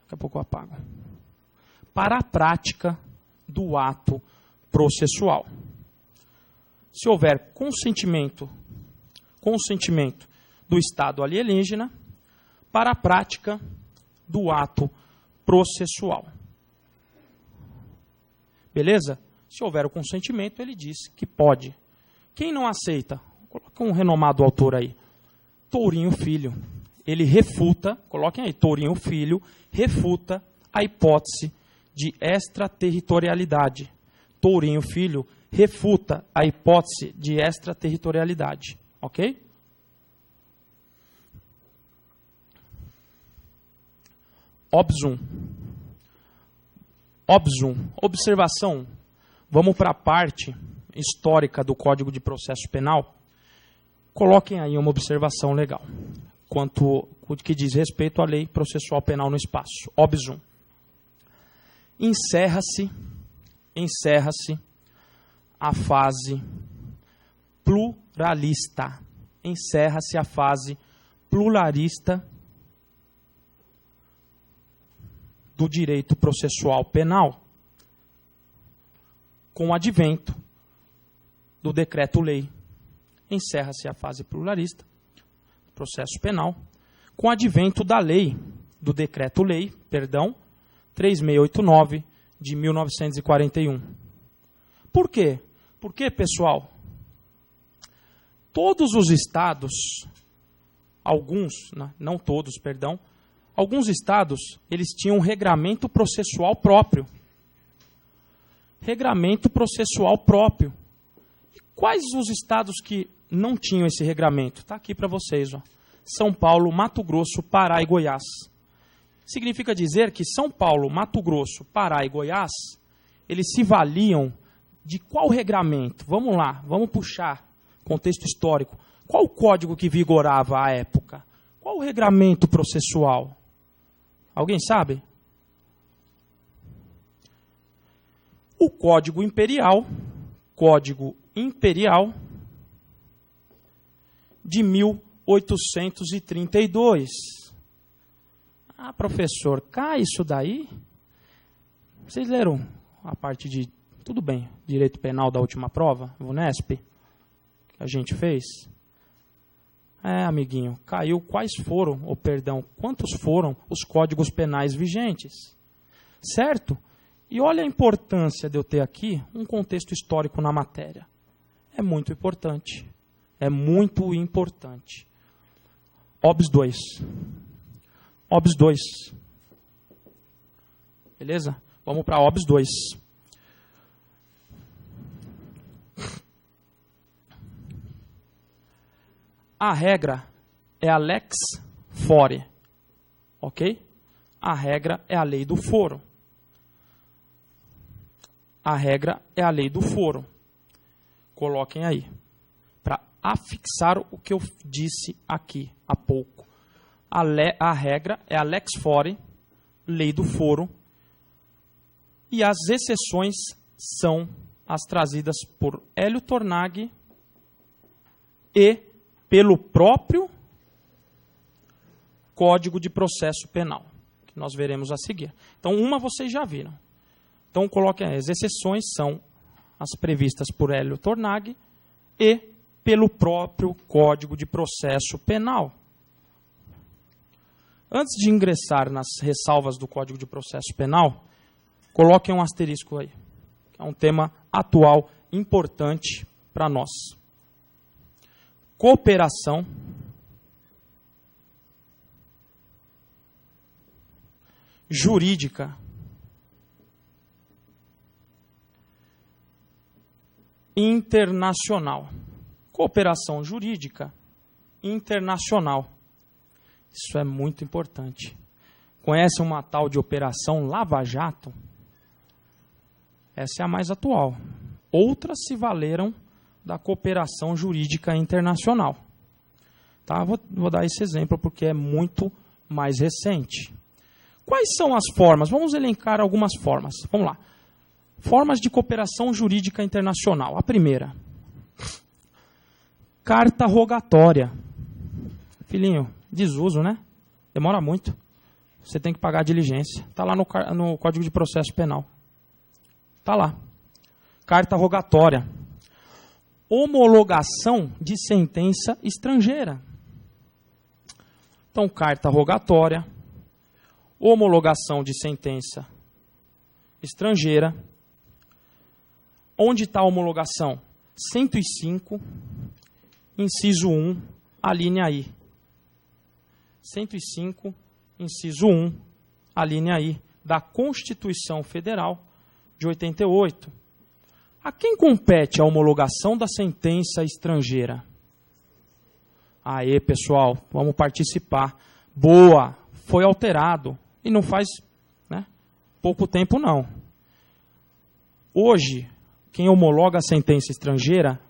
daqui a pouco eu apago, para a prática do ato processual. Se houver consentimento do Estado alienígena para a prática do ato processual. Beleza? Se houver o consentimento, ele diz que pode. Quem não aceita? Coloca um renomado autor aí. Tourinho Filho. Ele refuta, coloquem aí, Tourinho Filho, refuta a hipótese de extraterritorialidade. Tourinho Filho refuta a hipótese de extraterritorialidade. Ok? Obsum. Observação. Vamos para a parte histórica do Código de Processo Penal. Coloquem aí uma observação legal, quanto o que diz respeito à lei processual penal no espaço. Obsum. Encerra-se a fase pluralista. Encerra-se a fase pluralista do direito processual penal com o advento do decreto-lei. Encerra-se a fase pluralista do processo penal com o advento da lei, do decreto-lei, 3689 de 1941. Por quê? Porque, pessoal, todos os estados, alguns, não todos, perdão, alguns estados, eles tinham um regramento processual próprio. Regramento processual próprio. E quais os estados que não tinham esse regramento? Está aqui para vocês. Ó. São Paulo, Mato Grosso, Pará e Goiás. Significa dizer que São Paulo, Mato Grosso, Pará e Goiás, eles se valiam de qual regramento? Vamos lá, vamos puxar contexto histórico. Qual o código que vigorava à época? Qual o regramento processual? Alguém sabe? O Código Imperial de 1832. Ah, professor, cai isso daí? Vocês leram a parte de, tudo bem, direito penal da última prova, VUNESP, que a gente fez? É, amiguinho, caiu quais foram, ou perdão, quantos foram os códigos penais vigentes? Certo? E olha a importância de eu ter aqui um contexto histórico na matéria. É muito importante. É muito importante. OBS 2. OBS 2. Beleza? Vamos para OBS 2. A regra é a lex fore. Ok? A regra é a lei do foro. A regra é a lei do foro. Coloquem aí. Para afixar o que eu disse aqui há pouco. A regra é a lex fore, lei do foro. E as exceções são as trazidas por Hélio Tornaghi e pelo próprio Código de Processo Penal, que nós veremos a seguir. Então, uma vocês já viram. Então, coloquem aí, as exceções são as previstas por Hélio Tornaghi e pelo próprio Código de Processo Penal. Antes de ingressar nas ressalvas do Código de Processo Penal, coloquem um asterisco aí, que é um tema atual importante para nós. Cooperação jurídica internacional. Cooperação jurídica internacional. Isso é muito importante. Conhece uma tal de Operação Lava Jato? Essa é a mais atual. Outras se valeram da cooperação jurídica internacional. Tá? Vou dar esse exemplo porque é muito mais recente. Quais são as formas? Vamos elencar algumas formas. Vamos lá. Formas de cooperação jurídica internacional. A primeira. Carta rogatória. Filhinho, desuso, né? Demora muito. Você tem que pagar a diligência. Está lá no Código de Processo Penal. Está lá. Carta rogatória. Homologação de sentença estrangeira. Então, carta rogatória, homologação de sentença estrangeira. Onde está a homologação? 105, inciso 1, a linha I. 105, inciso 1, a linha I, da Constituição Federal de 88. A quem compete a homologação da sentença estrangeira? Aê, pessoal, vamos participar. Boa, foi alterado. E não faz pouco tempo, não. Hoje, quem homologa a sentença estrangeira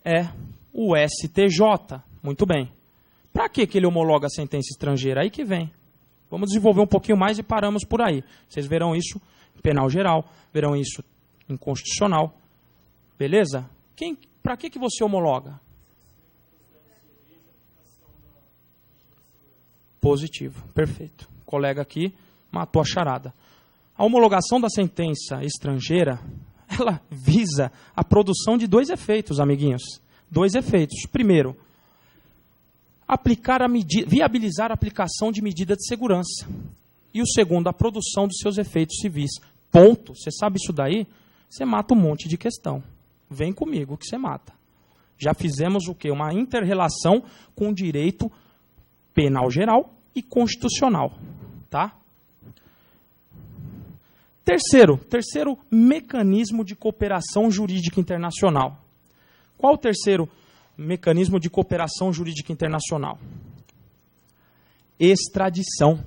é o STJ. Muito bem. Para que ele homologa a sentença estrangeira? Aí que vem. Vamos desenvolver um pouquinho mais e paramos por aí. Vocês verão isso em penal geral, verão isso em constitucional. Beleza? Para que você homologa? Positivo, perfeito. O colega aqui matou a charada. A homologação da sentença estrangeira, ela visa a produção de dois efeitos, amiguinhos. Dois efeitos. Primeiro, viabilizar a aplicação de medida de segurança. E o segundo, a produção dos seus efeitos civis. Ponto. Você sabe isso daí? Você mata um monte de questão. Vem comigo que você mata. Já fizemos o quê? Uma inter-relação com o direito penal geral e constitucional. Tá? Terceiro mecanismo de cooperação jurídica internacional. Qual o terceiro mecanismo de cooperação jurídica internacional? Extradição.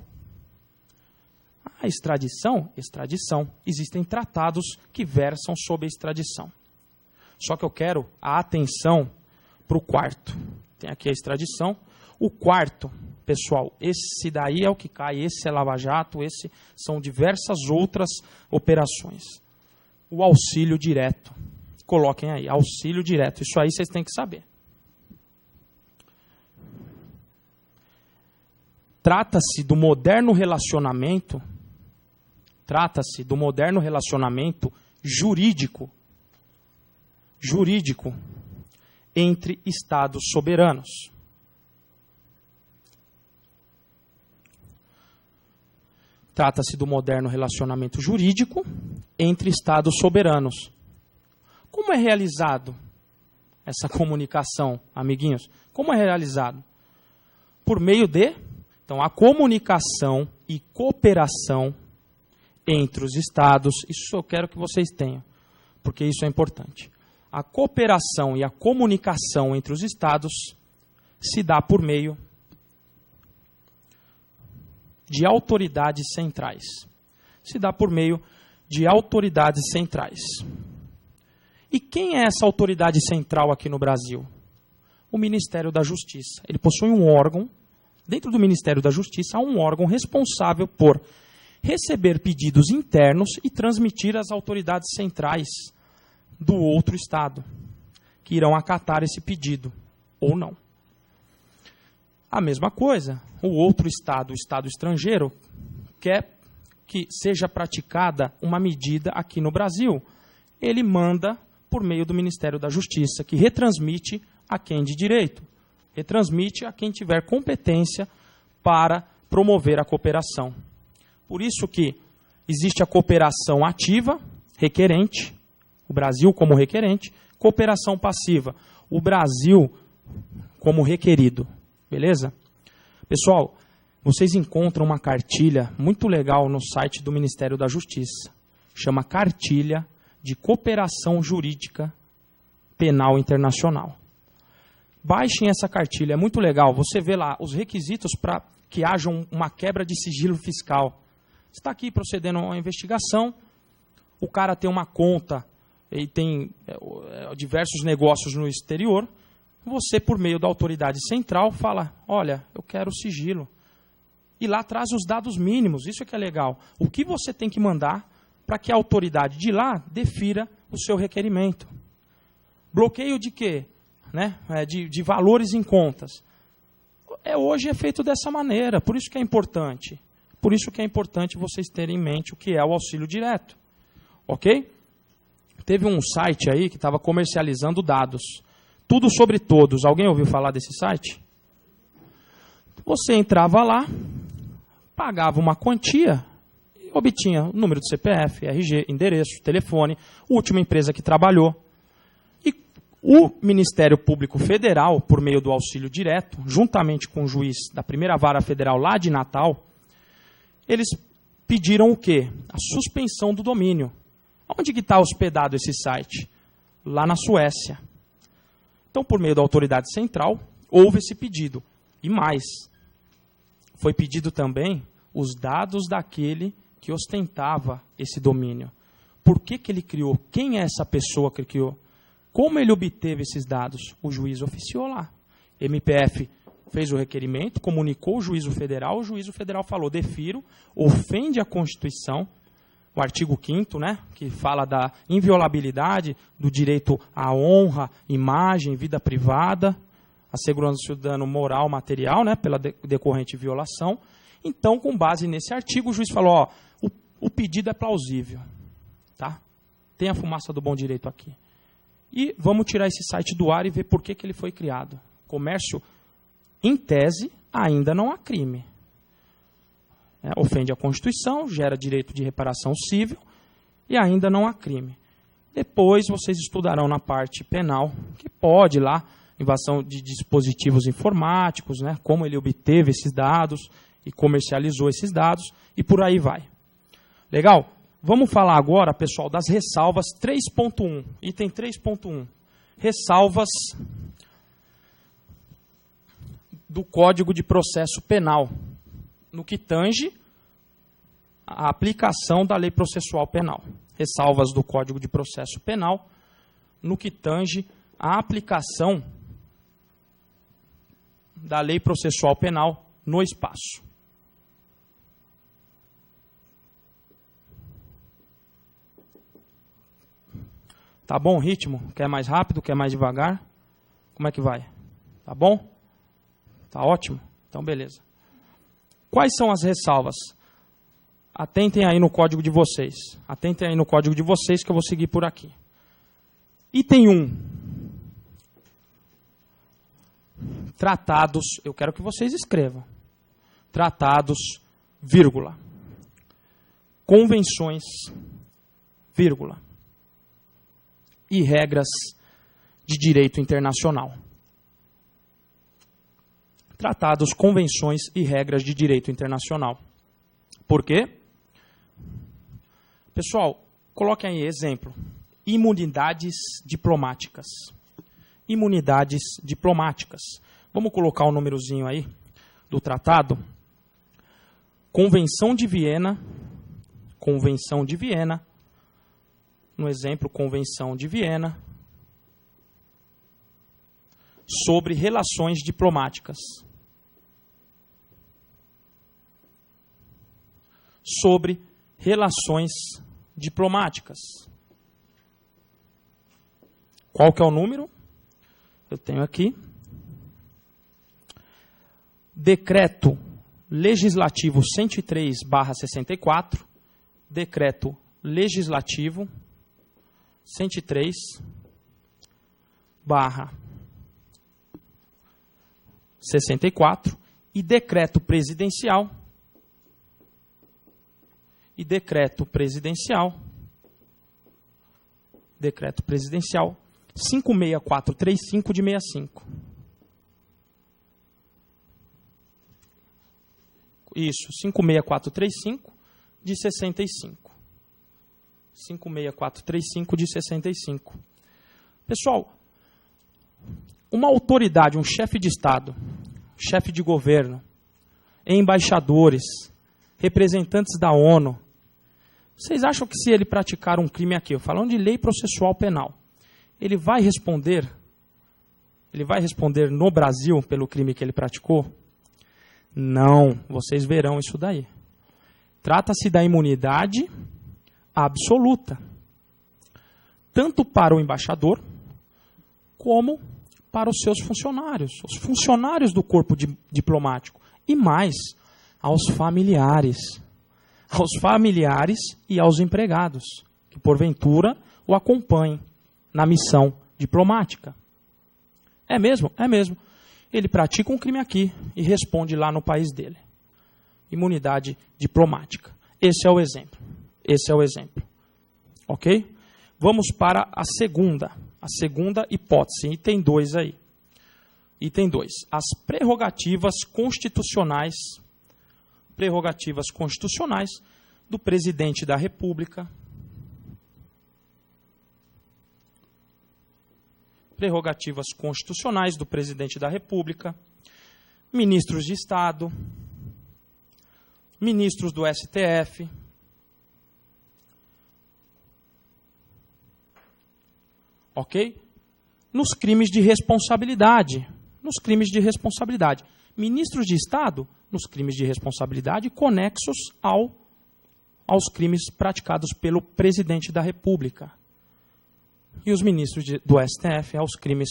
A extradição? Extradição. Existem tratados que versam sobre a extradição. Só que eu quero a atenção para o quarto. Tem aqui a extradição. O quarto, pessoal, esse daí é o que cai, esse é Lava Jato, esse são diversas outras operações. O auxílio direto. Coloquem aí, auxílio direto. Isso aí vocês têm que saber. Trata-se do moderno relacionamento jurídico entre Estados soberanos. Trata-se do moderno relacionamento jurídico entre Estados soberanos. Como é realizado essa comunicação, amiguinhos? Como é realizado? Por meio de, então, a comunicação e cooperação entre os Estados. Isso eu quero que vocês tenham, porque isso é importante. A cooperação e a comunicação entre os Estados se dá por meio de autoridades centrais. Se dá por meio de autoridades centrais. E quem é essa autoridade central aqui no Brasil? O Ministério da Justiça. Ele possui um órgão, dentro do Ministério da Justiça, há um órgão responsável por receber pedidos internos e transmitir às autoridades centrais do outro Estado, que irão acatar esse pedido, ou não. A mesma coisa, o outro Estado, o Estado estrangeiro, quer que seja praticada uma medida aqui no Brasil. Ele manda por meio do Ministério da Justiça, que retransmite a quem de direito, retransmite a quem tiver competência para promover a cooperação. Por isso que existe a cooperação ativa, requerente, o Brasil como requerente, cooperação passiva, o Brasil como requerido. Beleza? Pessoal, vocês encontram uma cartilha muito legal no site do Ministério da Justiça. Chama Cartilha de Cooperação Jurídica Penal Internacional. Baixem essa cartilha, é muito legal. Você vê lá os requisitos para que haja uma quebra de sigilo fiscal. Você está aqui procedendo a uma investigação, o cara tem uma conta e tem diversos negócios no exterior. Você, por meio da autoridade central, fala, olha, eu quero sigilo. E lá traz os dados mínimos, isso é que é legal. O que você tem que mandar para que a autoridade de lá defira o seu requerimento. Bloqueio de quê? Né? De valores em contas. Hoje é feito dessa maneira, por isso que é importante. Por isso que é importante vocês terem em mente o que é o auxílio direto. Ok? Teve um site aí que estava comercializando dados. Tudo sobre todos. Alguém ouviu falar desse site? Você entrava lá, pagava uma quantia, obtinha o número do CPF, RG, endereço, telefone, última empresa que trabalhou. E o Ministério Público Federal, por meio do auxílio direto, juntamente com o juiz da primeira vara federal lá de Natal, eles pediram o quê? A suspensão do domínio. Onde que está hospedado esse site? Lá na Suécia. Então, por meio da autoridade central, houve esse pedido. E mais, foi pedido também os dados daquele que ostentava esse domínio. Por que ele criou? Quem é essa pessoa que criou? Como ele obteve esses dados? O juiz oficiou lá. MPF fez o requerimento, comunicou ao juízo federal, o juízo federal falou, defiro, ofende a Constituição, o artigo 5º, né, que fala da inviolabilidade do direito à honra, imagem, vida privada, a segurança do cidadão moral, material, né, pela decorrente violação. Então, com base nesse artigo, o juiz falou, ó, o pedido é plausível. Tá? Tem a fumaça do bom direito aqui. E vamos tirar esse site do ar e ver por que ele foi criado. Comércio, em tese, ainda não há crime. Ofende a Constituição, gera direito de reparação civil e ainda não há crime. Depois vocês estudarão na parte penal, que pode lá, invasão de dispositivos informáticos, né, como ele obteve esses dados e comercializou esses dados, e por aí vai. Legal? Vamos falar agora, pessoal, das ressalvas 3.1, item 3.1. Ressalvas do Código de Processo Penal, no que tange a aplicação da Lei Processual Penal. Ressalvas do Código de Processo Penal, no que tange a aplicação da Lei Processual Penal no espaço. Tá bom o ritmo? Quer mais rápido? Quer mais devagar? Como é que vai? Tá bom? Tá ótimo? Então, beleza. Quais são as ressalvas? Atentem aí no código de vocês. Atentem aí no código de vocês que eu vou seguir por aqui. Item 1. Tratados, eu quero que vocês escrevam. Tratados, vírgula. Convenções, vírgula. E regras de direito internacional. Tratados, convenções e regras de direito internacional. Por quê? Pessoal, coloquem aí exemplo. Imunidades diplomáticas. Imunidades diplomáticas. Vamos colocar o númerozinho aí do tratado. Convenção de Viena. Convenção de Viena. No exemplo, Convenção de Viena. Sobre relações diplomáticas. Sobre relações diplomáticas. Qual que é o número? Eu tenho aqui. Decreto Legislativo 103/64. Decreto Legislativo 103/64. E Decreto Presidencial. E Decreto Presidencial. Decreto Presidencial 56435 de 65. Isso, 56435 de 65. 56435 de 65. Pessoal, uma autoridade, um chefe de Estado, chefe de governo, embaixadores, representantes da ONU, vocês acham que se ele praticar um crime aqui, falando de lei processual penal, ele vai responder no Brasil pelo crime que ele praticou? Não, vocês verão isso daí. Trata-se da imunidade absoluta, tanto para o embaixador, como para os seus funcionários, os funcionários do corpo diplomático, e mais, aos familiares e aos empregados, que porventura o acompanhem na missão diplomática. É mesmo? É mesmo. Ele pratica um crime aqui e responde lá no país dele. Imunidade diplomática. Esse é o exemplo. Esse é o exemplo. Ok? Vamos para a segunda hipótese. Item 2 aí. Item 2. As prerrogativas constitucionais do presidente da República. Prerrogativas constitucionais do presidente da República, ministros de Estado, ministros do STF, ok? Nos crimes de responsabilidade. Ministros de Estado, nos crimes de responsabilidade conexos aos crimes praticados pelo presidente da República. E os ministros do STF aos crimes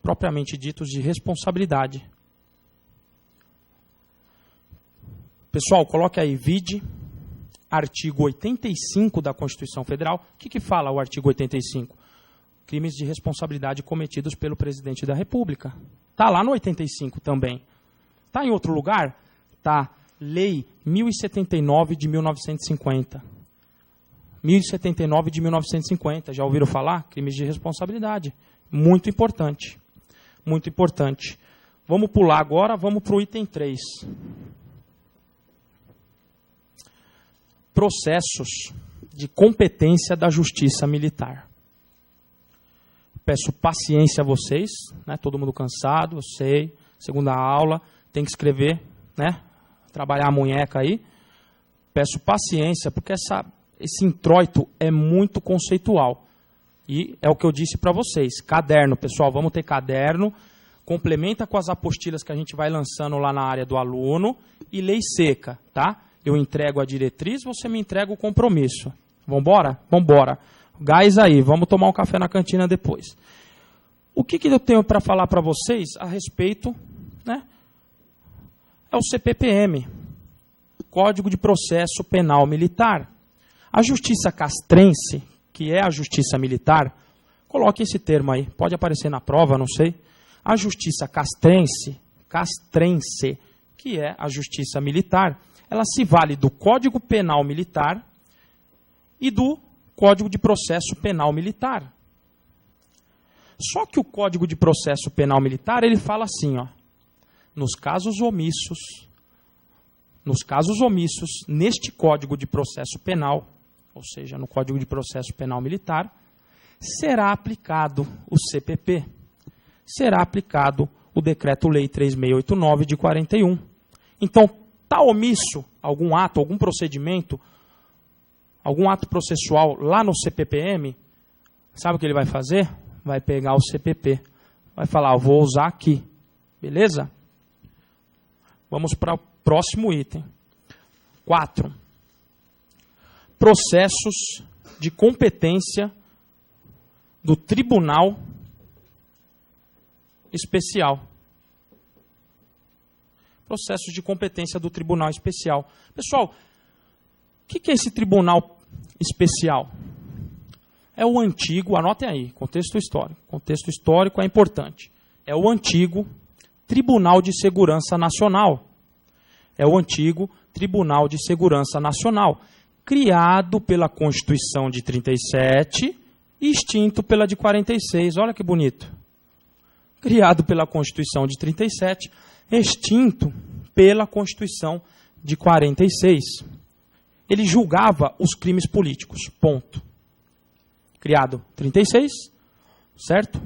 propriamente ditos de responsabilidade. Pessoal, coloque aí, vide, artigo 85 da Constituição Federal. O que fala o artigo 85? Crimes de responsabilidade cometidos pelo presidente da República. Está lá no 85 também. Está em outro lugar? Está. Lei 1079 de 1950. 1079 de 1950. Já ouviram falar? Crimes de responsabilidade. Muito importante. Muito importante. Vamos pular agora, vamos para o item 3. Processos de competência da Justiça Militar. Peço paciência a vocês, né? Todo mundo cansado, eu sei. Segunda aula, tem que escrever, né? Trabalhar a munheca aí. Peço paciência, porque esse introito é muito conceitual. E é o que eu disse para vocês. Caderno, pessoal, vamos ter caderno. Complementa com as apostilas que a gente vai lançando lá na área do aluno. E lei seca, tá? Eu entrego a diretriz, você me entrega o compromisso. Vambora? Vambora. Gás aí, vamos tomar um café na cantina depois. O que eu tenho para falar para vocês a respeito, né? É o CPPM. Código de Processo Penal Militar. A justiça castrense, que é a justiça militar, coloque esse termo aí, pode aparecer na prova, não sei. A justiça castrense, que é a justiça militar, ela se vale do Código Penal Militar e do Código de Processo Penal Militar. Só que o Código de Processo Penal Militar, ele fala assim, ó, nos casos omissos, neste Código de Processo Penal, ou seja, no Código de Processo Penal Militar, será aplicado o CPP, será aplicado o Decreto-Lei 3689 de 41. Então, está omisso algum ato, algum procedimento, algum ato processual lá no CPPM, sabe o que ele vai fazer? Vai pegar o CPP, vai falar, vou usar aqui, beleza? Vamos para o próximo item. 4. Processos de competência do Tribunal Especial. Processos de competência do Tribunal Especial. Pessoal, o que é esse Tribunal Especial? É o antigo, anotem aí, contexto histórico. Contexto histórico é importante. É o antigo Tribunal de Segurança Nacional. É o antigo Tribunal de Segurança Nacional, criado pela Constituição de 37 e extinto pela de 46. Olha que bonito. Criado pela Constituição de 37, extinto pela Constituição de 46. Ele julgava os crimes políticos, ponto. Criado 36, certo?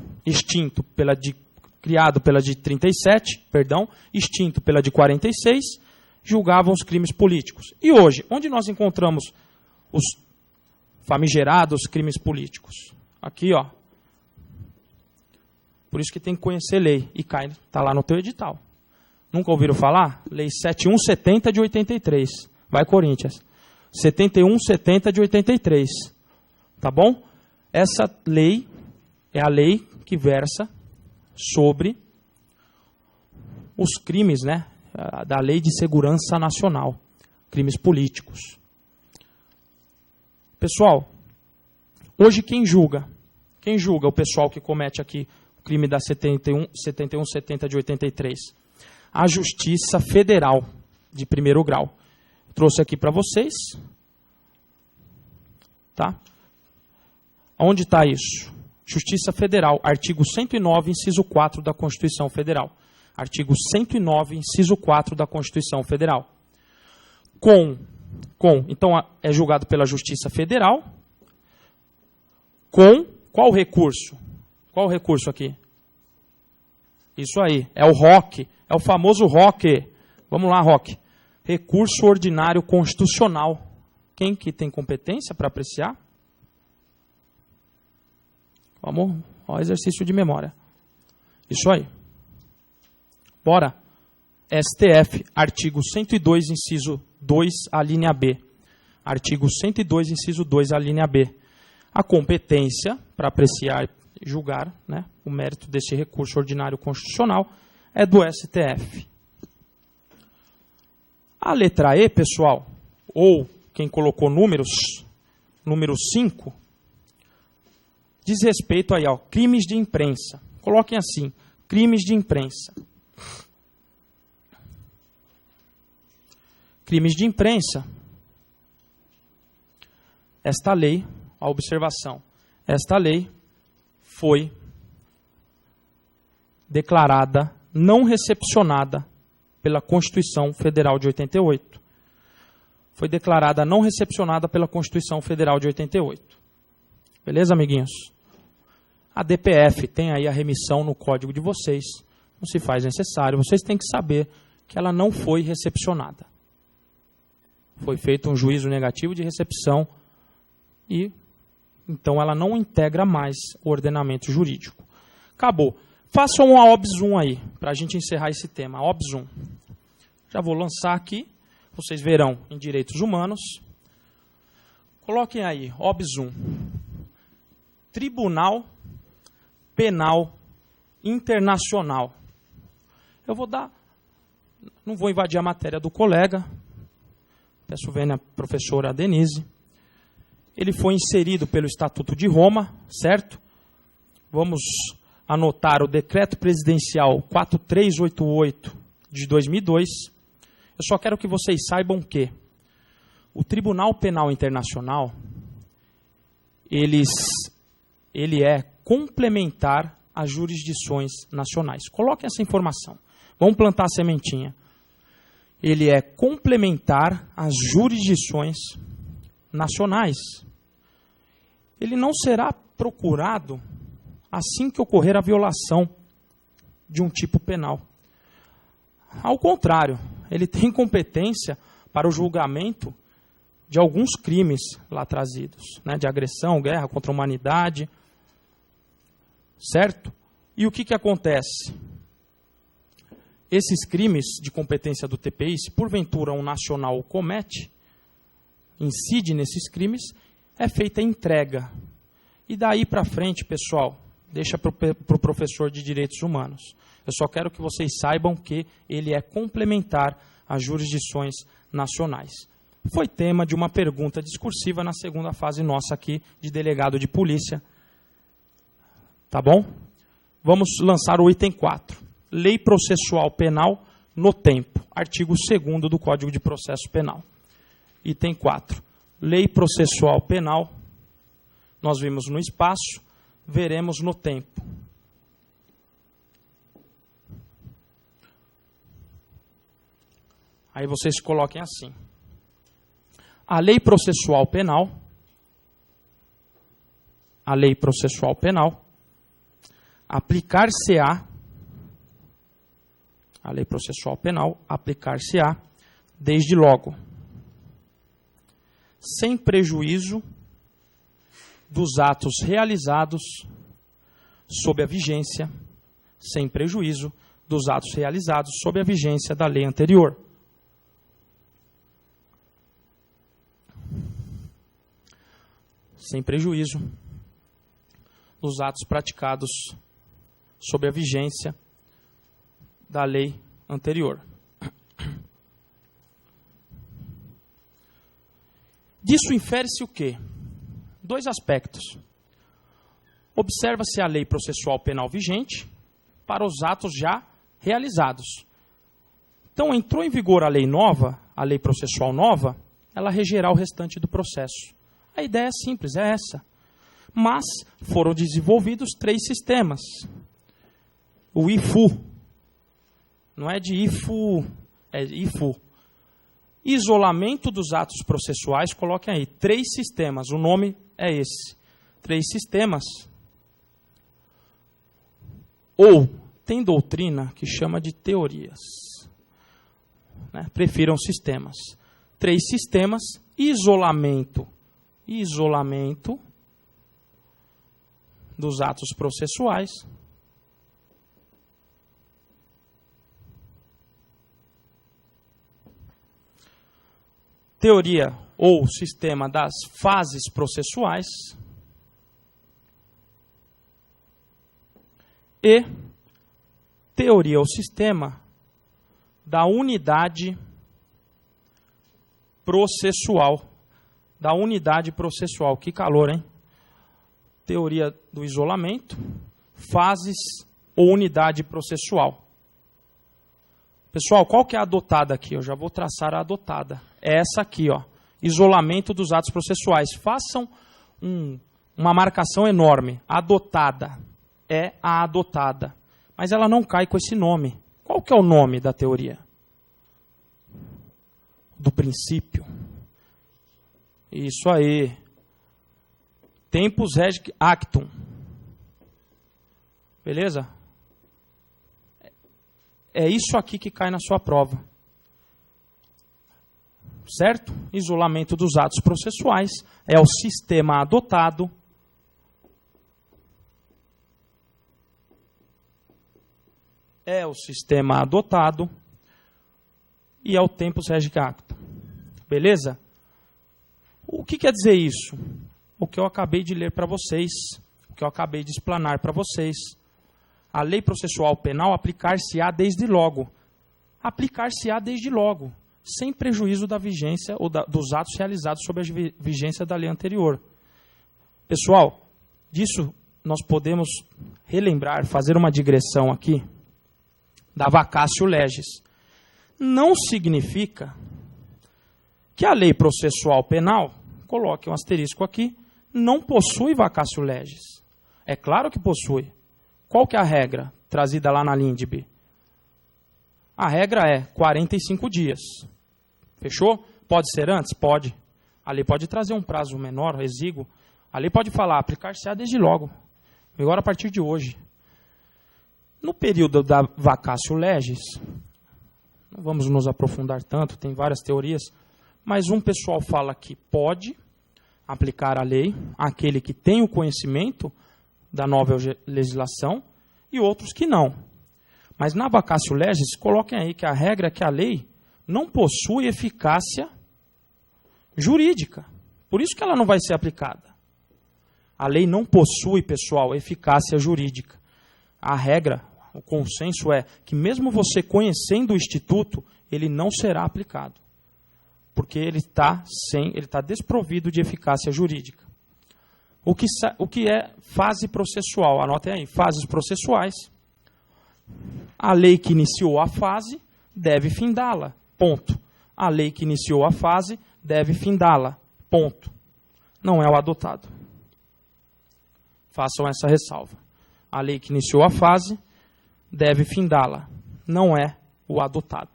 Criado pela de 37, perdão, extinto pela de 46, julgavam os crimes políticos. E hoje, onde nós encontramos os famigerados crimes políticos? Aqui, ó. Por isso que tem que conhecer lei. E está lá no teu edital. Nunca ouviram falar? Lei 7170 de 83. Vai, Corinthians. 7170 de 83. Tá bom? Essa lei é a lei que versa sobre os crimes, né? Da Lei de Segurança Nacional. Crimes políticos. Pessoal, hoje quem julga? Quem julga o pessoal que comete aqui o crime da 7170 de 83? A Justiça Federal de primeiro grau. Trouxe aqui para vocês. Tá? Onde está isso? Justiça Federal, artigo 109, inciso 4 da Constituição Federal. Artigo 109, inciso 4 da Constituição Federal. Então, é julgado pela Justiça Federal. Com qual recurso? Qual recurso aqui? Isso aí, é o ROC, é o famoso ROC. Vamos lá, ROC. Recurso Ordinário Constitucional. Quem que tem competência para apreciar? Vamos ao exercício de memória. Isso aí. Bora. STF, artigo 102, inciso 2, a linha B. Artigo 102, inciso 2, a linha B. A competência para apreciar e julgar, né, o mérito desse recurso ordinário constitucional é do STF. A letra E, pessoal, ou quem colocou número 5, diz respeito aí, ó, crimes de imprensa. Coloquem assim, crimes de imprensa. Crimes de imprensa. Esta lei, a observação, esta lei foi declarada não recepcionada pela Constituição Federal de 88. Foi declarada não recepcionada pela Constituição Federal de 88. Beleza, amiguinhos? A DPF tem aí a remissão no código de vocês. Não se faz necessário. Vocês têm que saber que ela não foi recepcionada. Foi feito um juízo negativo de recepção e, então, ela não integra mais o ordenamento jurídico. Acabou. Façam uma OBS 1 aí, para a gente encerrar esse tema. OBS 1. Já vou lançar aqui. Vocês verão em Direitos Humanos. Coloquem aí, OBS 1. Tribunal Penal Internacional. Eu vou dar... Não vou invadir a matéria do colega, Peço vênia à professora Denise. Ele foi inserido pelo Estatuto de Roma, certo? Vamos anotar o Decreto Presidencial 4388 de 2002. Eu só quero que vocês saibam que o Tribunal Penal Internacional, ele é complementar às jurisdições nacionais. Coloquem essa informação. Vamos plantar a sementinha. Ele é complementar às jurisdições nacionais. Ele não será procurado assim que ocorrer a violação de um tipo penal. Ao contrário, ele tem competência para o julgamento de alguns crimes lá trazidos, né, de agressão, guerra contra a humanidade, certo? E o que acontece? Esses crimes de competência do TPI, se porventura um nacional comete, incide nesses crimes, é feita a entrega. E daí para frente, pessoal, deixa para o professor de Direitos Humanos. Eu só quero que vocês saibam que ele é complementar às jurisdições nacionais. Foi tema de uma pergunta discursiva na segunda fase nossa aqui, de delegado de polícia. Tá bom? Vamos lançar o item 4. Lei Processual Penal no tempo. Artigo 2º do Código de Processo Penal. Item 4. Lei Processual Penal. Nós vimos no espaço, veremos no tempo. Aí vocês coloquem assim. A Lei Processual Penal, aplicar-se-á, a Lei Processual Penal, aplicar-se-á, desde logo, sem prejuízo dos atos realizados sob a vigência, sem prejuízo dos atos realizados sob a vigência da lei anterior. Sem prejuízo dos atos praticados sob a vigência da lei anterior. Disso infere-se o quê? 2 aspectos. Observa-se a lei processual penal vigente para os atos já realizados. Então, entrou em vigor a lei nova, a lei processual nova, ela regerá o restante do processo. A ideia é simples, é essa. Mas foram desenvolvidos 3 sistemas. O IFU, não é de IFU, é IFU. Isolamento dos atos processuais, coloquem aí, 3 sistemas, o nome é esse. 3 sistemas. Ou tem doutrina que chama de teorias. Né? Prefiram sistemas. 3 sistemas, isolamento dos atos processuais. Teoria ou sistema das fases processuais. E teoria ou sistema da unidade processual. Da unidade processual. Que calor, hein? Teoria do isolamento, fases ou unidade processual. Pessoal, qual que é a adotada aqui? Eu já vou traçar a adotada. É essa aqui, ó. Isolamento dos atos processuais. Façam uma marcação enorme. Adotada. É a adotada. Mas ela não cai com esse nome. Qual que é o nome da teoria? Do princípio. Isso aí. Tempus regit actum. Beleza? É isso aqui que cai na sua prova. Certo? Isolamento dos atos processuais é o sistema adotado. É o sistema adotado e é o tempus regit actum. Beleza? O que quer dizer isso? O que eu acabei de ler para vocês, o que eu acabei de explanar para vocês. A lei processual penal aplicar-se-á desde logo. Aplicar-se-á desde logo, sem prejuízo da vigência ou dos atos realizados sob a vigência da lei anterior. Pessoal, disso nós podemos relembrar, fazer uma digressão aqui da vacatio legis. Não significa que a lei processual penal, coloque um asterisco aqui, não possui vacatio legis. É claro que possui. Qual que é a regra trazida lá na LINDB? A regra é 45 dias. Fechou? Pode ser antes? Pode. A lei pode trazer um prazo menor, exíguo. A lei pode falar, aplicar-se-á desde logo. Agora a partir de hoje. No período da vacatio legis, não vamos nos aprofundar tanto, tem várias teorias, mas um pessoal fala que pode aplicar a lei àquele que tem o conhecimento da nova legislação e outros que não. Mas na vacatio legis, coloquem aí que a regra é que a lei não possui eficácia jurídica. Por isso que ela não vai ser aplicada. A lei não possui, pessoal, eficácia jurídica. A regra, o consenso é que mesmo você conhecendo o instituto, ele não será aplicado. Porque ele está desprovido de eficácia jurídica. O que é fase processual? Anotem aí, fases processuais. A lei que iniciou a fase deve findá-la. Ponto. A lei que iniciou a fase deve findá-la. Ponto. Não é o adotado. Façam essa ressalva. A lei que iniciou a fase deve findá-la. Não é o adotado.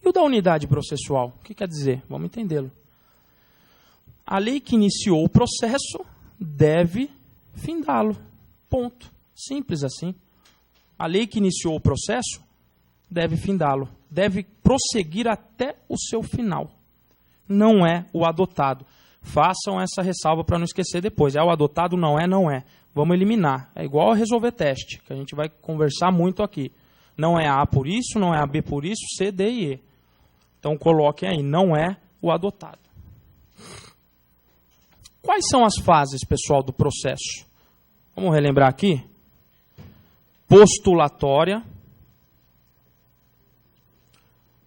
E o da unidade processual? O que quer dizer? Vamos entendê-lo. A lei que iniciou o processo deve findá-lo. Ponto. Simples assim. A lei que iniciou o processo deve findá-lo. Deve prosseguir até o seu final. Não é o adotado. Façam essa ressalva para não esquecer depois. É o adotado? Não é, não é. Vamos eliminar. É igual a resolver teste, que a gente vai conversar muito aqui. Não é A por isso, não é a B por isso, C, D e E. Então coloquem aí, não é o adotado. Quais são as fases, pessoal, do processo? Vamos relembrar aqui. Postulatória,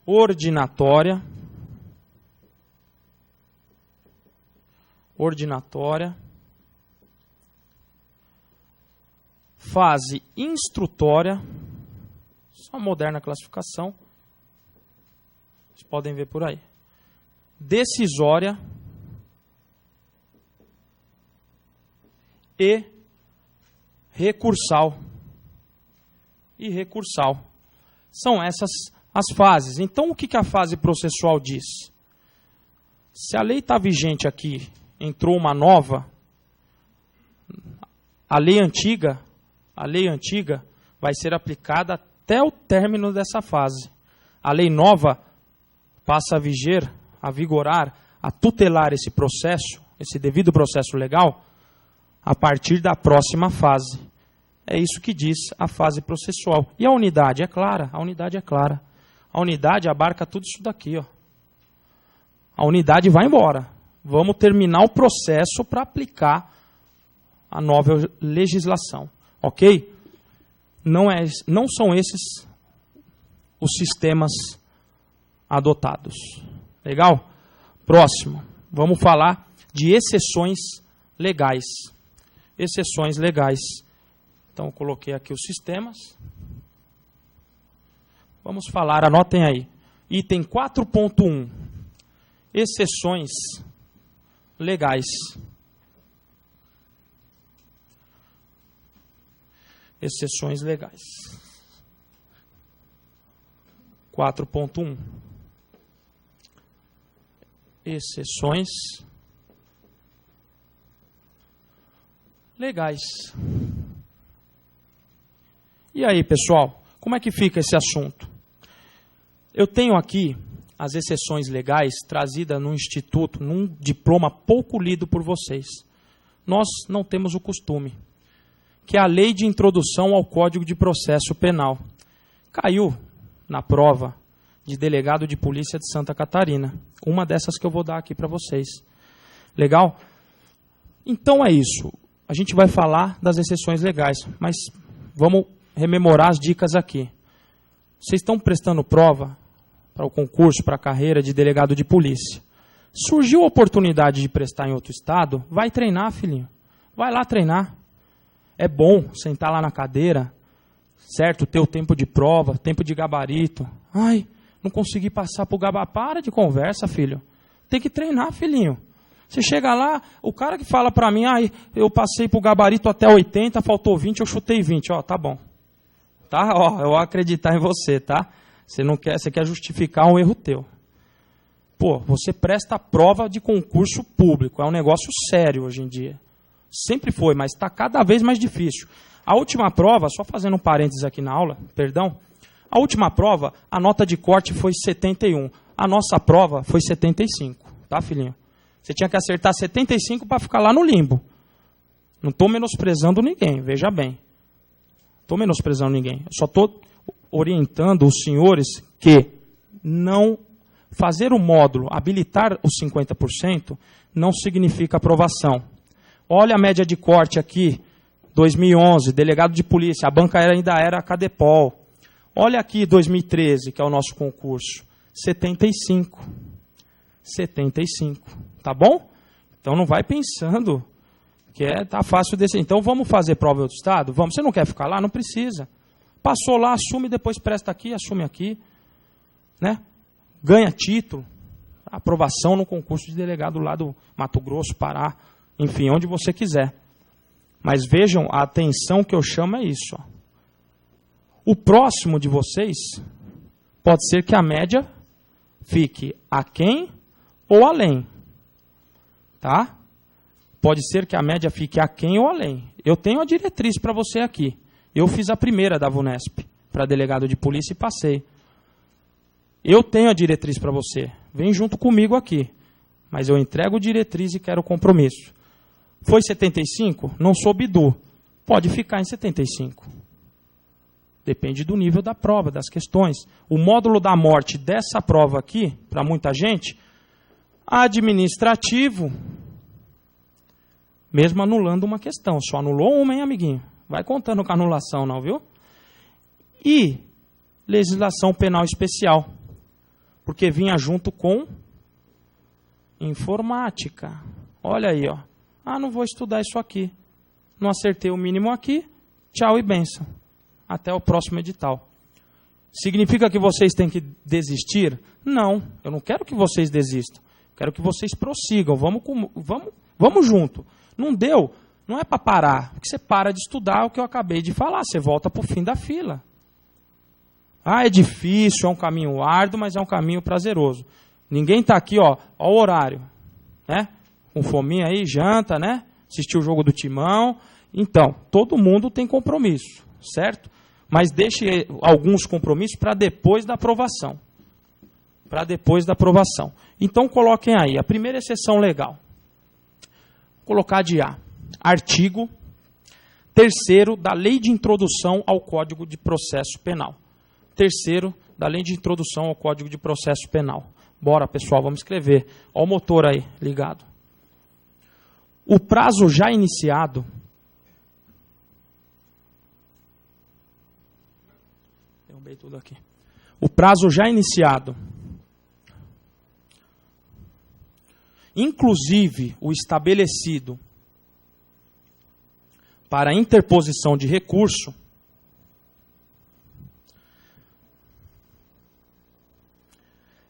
ordinatória, fase instrutória, só moderna classificação, vocês podem ver por aí, decisória e recursal. São essas as fases. Então, o que a fase processual diz? Se a lei está vigente aqui, entrou uma nova, a lei antiga vai ser aplicada até o término dessa fase. A lei nova passa a vigorar, a tutelar esse processo, esse devido processo legal, a partir da próxima fase. É isso que diz a fase processual. E a unidade é clara? A unidade é clara. A unidade abarca tudo isso daqui, ó. A unidade vai embora. Vamos terminar o processo para aplicar a nova legislação. Ok? Não são esses os sistemas adotados. Legal? Próximo. Vamos falar de exceções legais. Exceções legais. Então, eu coloquei aqui os sistemas. Vamos falar, anotem aí. Item 4.1. Exceções legais. Exceções legais. 4.1. Exceções legais. E aí, pessoal, como é que fica esse assunto? Eu tenho aqui as exceções legais trazidas no Instituto, num diploma pouco lido por vocês. Nós não temos o costume, que é a Lei de Introdução ao Código de Processo Penal. Caiu na prova de delegado de polícia de Santa Catarina. Uma dessas que eu vou dar aqui para vocês. Legal? Então é isso. A gente vai falar das exceções legais, mas vamos rememorar as dicas aqui. Vocês estão prestando prova para o concurso, para a carreira de delegado de polícia. Surgiu a oportunidade de prestar em outro estado, vai treinar, filhinho. Vai lá treinar. É bom sentar lá na cadeira, certo? Ter o tempo de prova, tempo de gabarito. Ai, não consegui passar por gabarito. Para de conversa, filho. Tem que treinar, filhinho. Você chega lá, o cara que fala para mim, eu passei por gabarito até 80, faltou 20, eu chutei 20. Ó, tá bom. Tá? Ó, eu vou acreditar em você, tá? Você quer justificar um erro teu. Pô, você presta prova de concurso público. É um negócio sério hoje em dia. Sempre foi, mas está cada vez mais difícil. A última prova, só fazendo um parênteses aqui na aula, perdão. A última prova, a nota de corte foi 71. A nossa prova foi 75. Tá, filhinho? Você tinha que acertar 75 para ficar lá no limbo. Não estou menosprezando ninguém, veja bem. Estou menosprezando ninguém. Eu só estou orientando os senhores que não fazer o módulo, habilitar os 50%, não significa aprovação. Olha a média de corte aqui, 2011, delegado de polícia, a banca ainda era a Cadepol. Olha aqui, 2013, que é o nosso concurso, 75. 75, tá bom? Então não vai pensando que tá fácil desse. Então vamos fazer prova em outro estado? Vamos. Você não quer ficar lá? Não precisa. Passou lá, assume, depois presta aqui, assume aqui, né? Ganha título, aprovação no concurso de delegado lá do Mato Grosso, Pará, enfim, onde você quiser. Mas vejam, a atenção que eu chamo é isso. Ó. O próximo de vocês pode ser que a média fique aquém ou além. Tá? Pode ser que a média fique aquém ou além. Eu tenho a diretriz para você aqui. Eu fiz a primeira da VUNESP para delegado de polícia e passei. Eu tenho a diretriz para você. Vem junto comigo aqui. Mas eu entrego diretriz e quero compromisso. Foi 75? Não sou bidu. Pode ficar em 75. Depende do nível da prova, das questões. O módulo da morte dessa prova aqui, para muita gente, administrativo, mesmo anulando uma questão. Só anulou uma, hein, amiguinho? Vai contando com a anulação, não, viu? E legislação penal especial. Porque vinha junto com informática. Olha aí, ó. Não vou estudar isso aqui. Não acertei o mínimo aqui. Tchau e bênção. Até o próximo edital. Significa que vocês têm que desistir? Não, eu não quero que vocês desistam. Quero que vocês prossigam. Vamos junto. Não deu? Não é para parar. Porque você para de estudar o que eu acabei de falar. Você volta para o fim da fila. É difícil, é um caminho árduo, mas é um caminho prazeroso. Ninguém está aqui, ó o horário, né? Com fominha aí, janta, né? Assistiu o jogo do Timão. Então, todo mundo tem compromisso, certo? Mas deixe alguns compromissos para depois da aprovação. Para depois da aprovação. Então, coloquem aí, a primeira exceção legal. Vou colocar de A. Artigo 3º da Lei de Introdução ao Código de Processo Penal. 3º da Lei de Introdução ao Código de Processo Penal. Bora, pessoal, vamos escrever. Olha o motor aí, ligado. O prazo já iniciado... Derrubei tudo aqui. O prazo já iniciado, inclusive o estabelecido para interposição de recurso,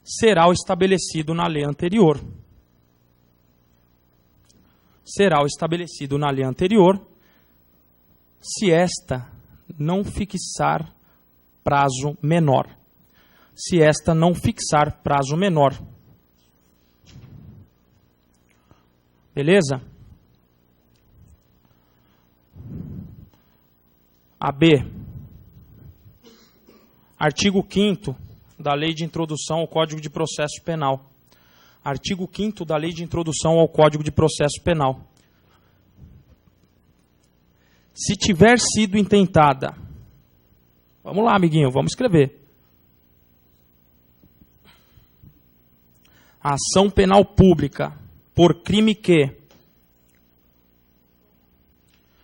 será o estabelecido na lei anterior. Será o estabelecido na lei anterior, se esta não fixar prazo menor. Se esta não fixar prazo menor. Beleza? A B. Artigo 5º da Lei de Introdução ao Código de Processo Penal. Artigo 5º da Lei de Introdução ao Código de Processo Penal. Se tiver sido intentada... Vamos lá, amiguinho, vamos escrever. A ação penal pública por crime que...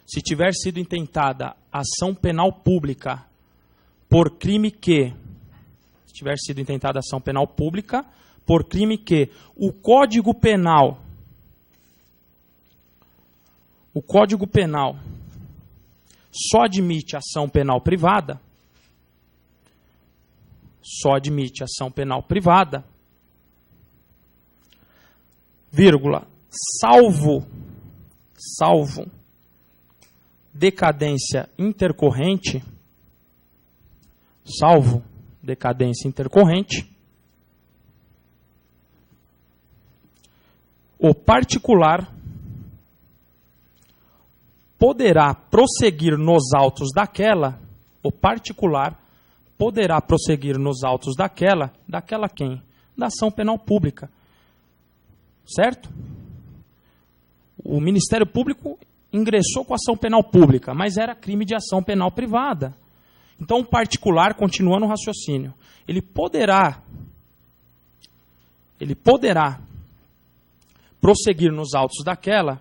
Se tiver sido intentada ação penal pública por crime que... se tiver sido intentada ação penal pública, por crime que o Código Penal só admite ação penal privada, vírgula, salvo decadência intercorrente, o particular poderá prosseguir nos autos daquela quem? Da ação penal pública. Certo? O Ministério Público ingressou com ação penal pública, mas era crime de ação penal privada. Então, o particular, continuando o raciocínio, ele poderá prosseguir nos autos daquela,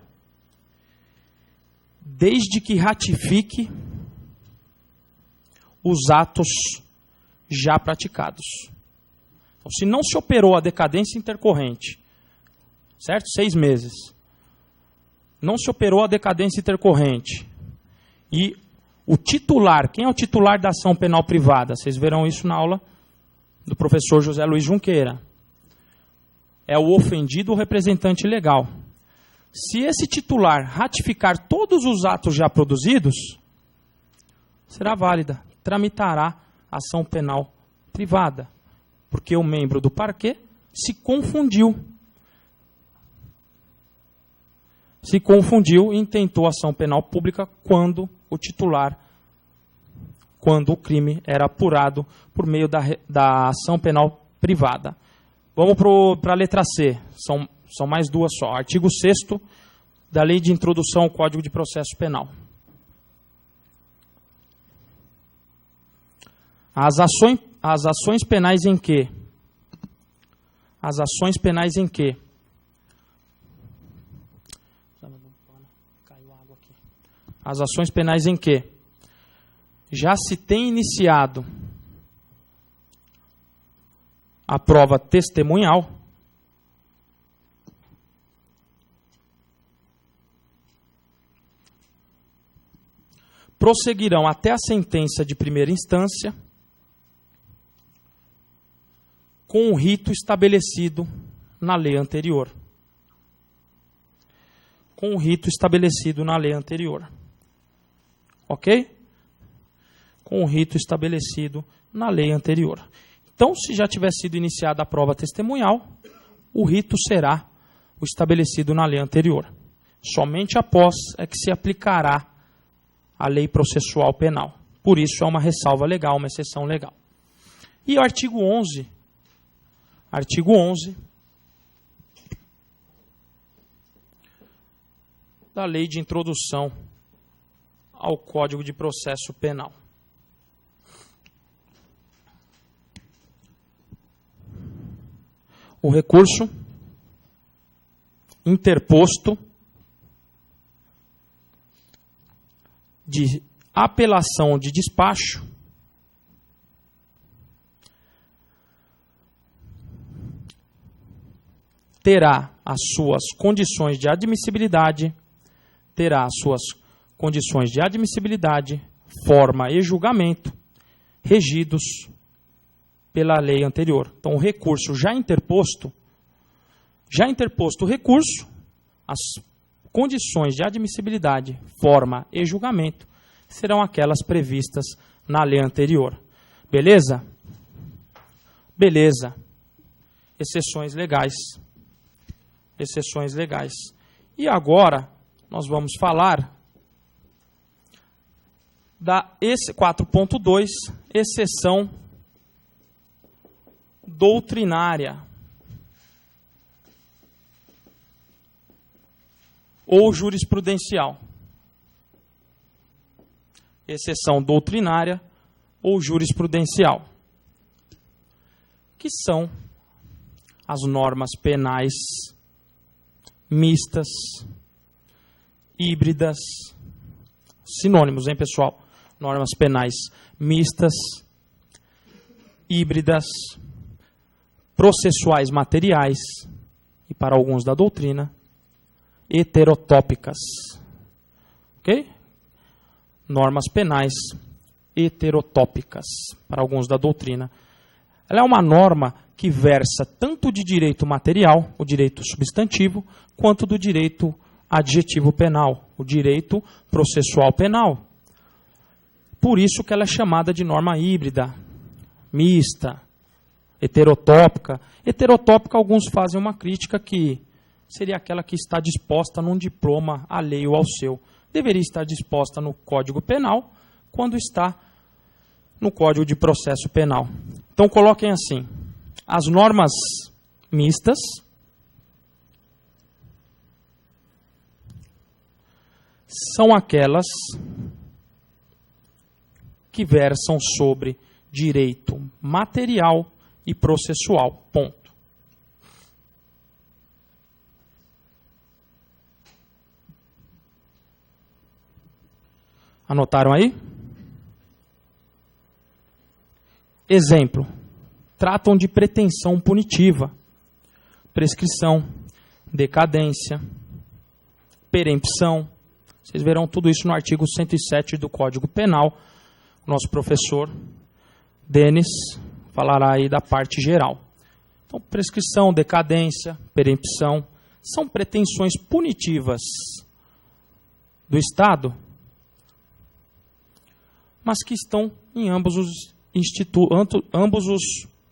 desde que ratifique os atos já praticados. Então, se não se operou a decadência intercorrente, certo? 6 meses. Não se operou a decadência intercorrente. E o titular, quem é o titular da ação penal privada? Vocês verão isso na aula do professor José Luiz Junqueira. É o ofendido ou representante legal. Se esse titular ratificar todos os atos já produzidos, será válida, tramitará ação penal privada, porque o membro do parquê se confundiu e intentou ação penal pública quando o crime era apurado por meio da ação penal privada. Vamos para a letra C, são mais 2 só. Artigo 6º da Lei de Introdução ao Código de Processo Penal. As ações penais em que? As ações penais em que já se tem iniciado a prova testemunhal, prosseguirão até a sentença de primeira instância com o rito estabelecido na lei anterior. Ok? Com o rito estabelecido na lei anterior. Então, se já tiver sido iniciada a prova testemunhal, o rito será o estabelecido na lei anterior. Somente após é que se aplicará a lei processual penal. Por isso, é uma ressalva legal, uma exceção legal. E o artigo 11 da Lei de Introdução ao Código de Processo Penal. O recurso interposto de apelação de despacho terá as suas condições de admissibilidade, forma e julgamento regidos pela lei anterior. Então, o recurso já interposto o recurso, as condições de admissibilidade, forma e julgamento serão aquelas previstas na lei anterior. Beleza? Beleza. Exceções legais. E agora, nós vamos falar da 4.2, exceção doutrinária ou jurisprudencial. Exceção doutrinária ou jurisprudencial, que são as normas penais mistas, híbridas, sinônimos, hein, pessoal? Normas penais mistas, híbridas, processuais materiais, e para alguns da doutrina, heterotópicas. Ok? Normas penais heterotópicas, para alguns da doutrina. Ela é uma norma que versa tanto de direito material, o direito substantivo, quanto do direito adjetivo penal, o direito processual penal. Por isso que ela é chamada de norma híbrida, mista, heterotópica. Heterotópica, alguns fazem uma crítica que seria aquela que está disposta num diploma alheio ao seu. Deveria estar disposta no Código Penal, quando está no Código de Processo Penal. Então, coloquem assim, as normas mistas são aquelas que versam sobre direito material e processual. Ponto. Anotaram aí? Exemplo. Tratam de pretensão punitiva, prescrição, decadência, perempção. Vocês verão tudo isso no artigo 107 do Código Penal. O nosso professor Denis falará aí da parte geral. Então, prescrição, decadência, perempção são pretensões punitivas do Estado, mas que estão em ambos os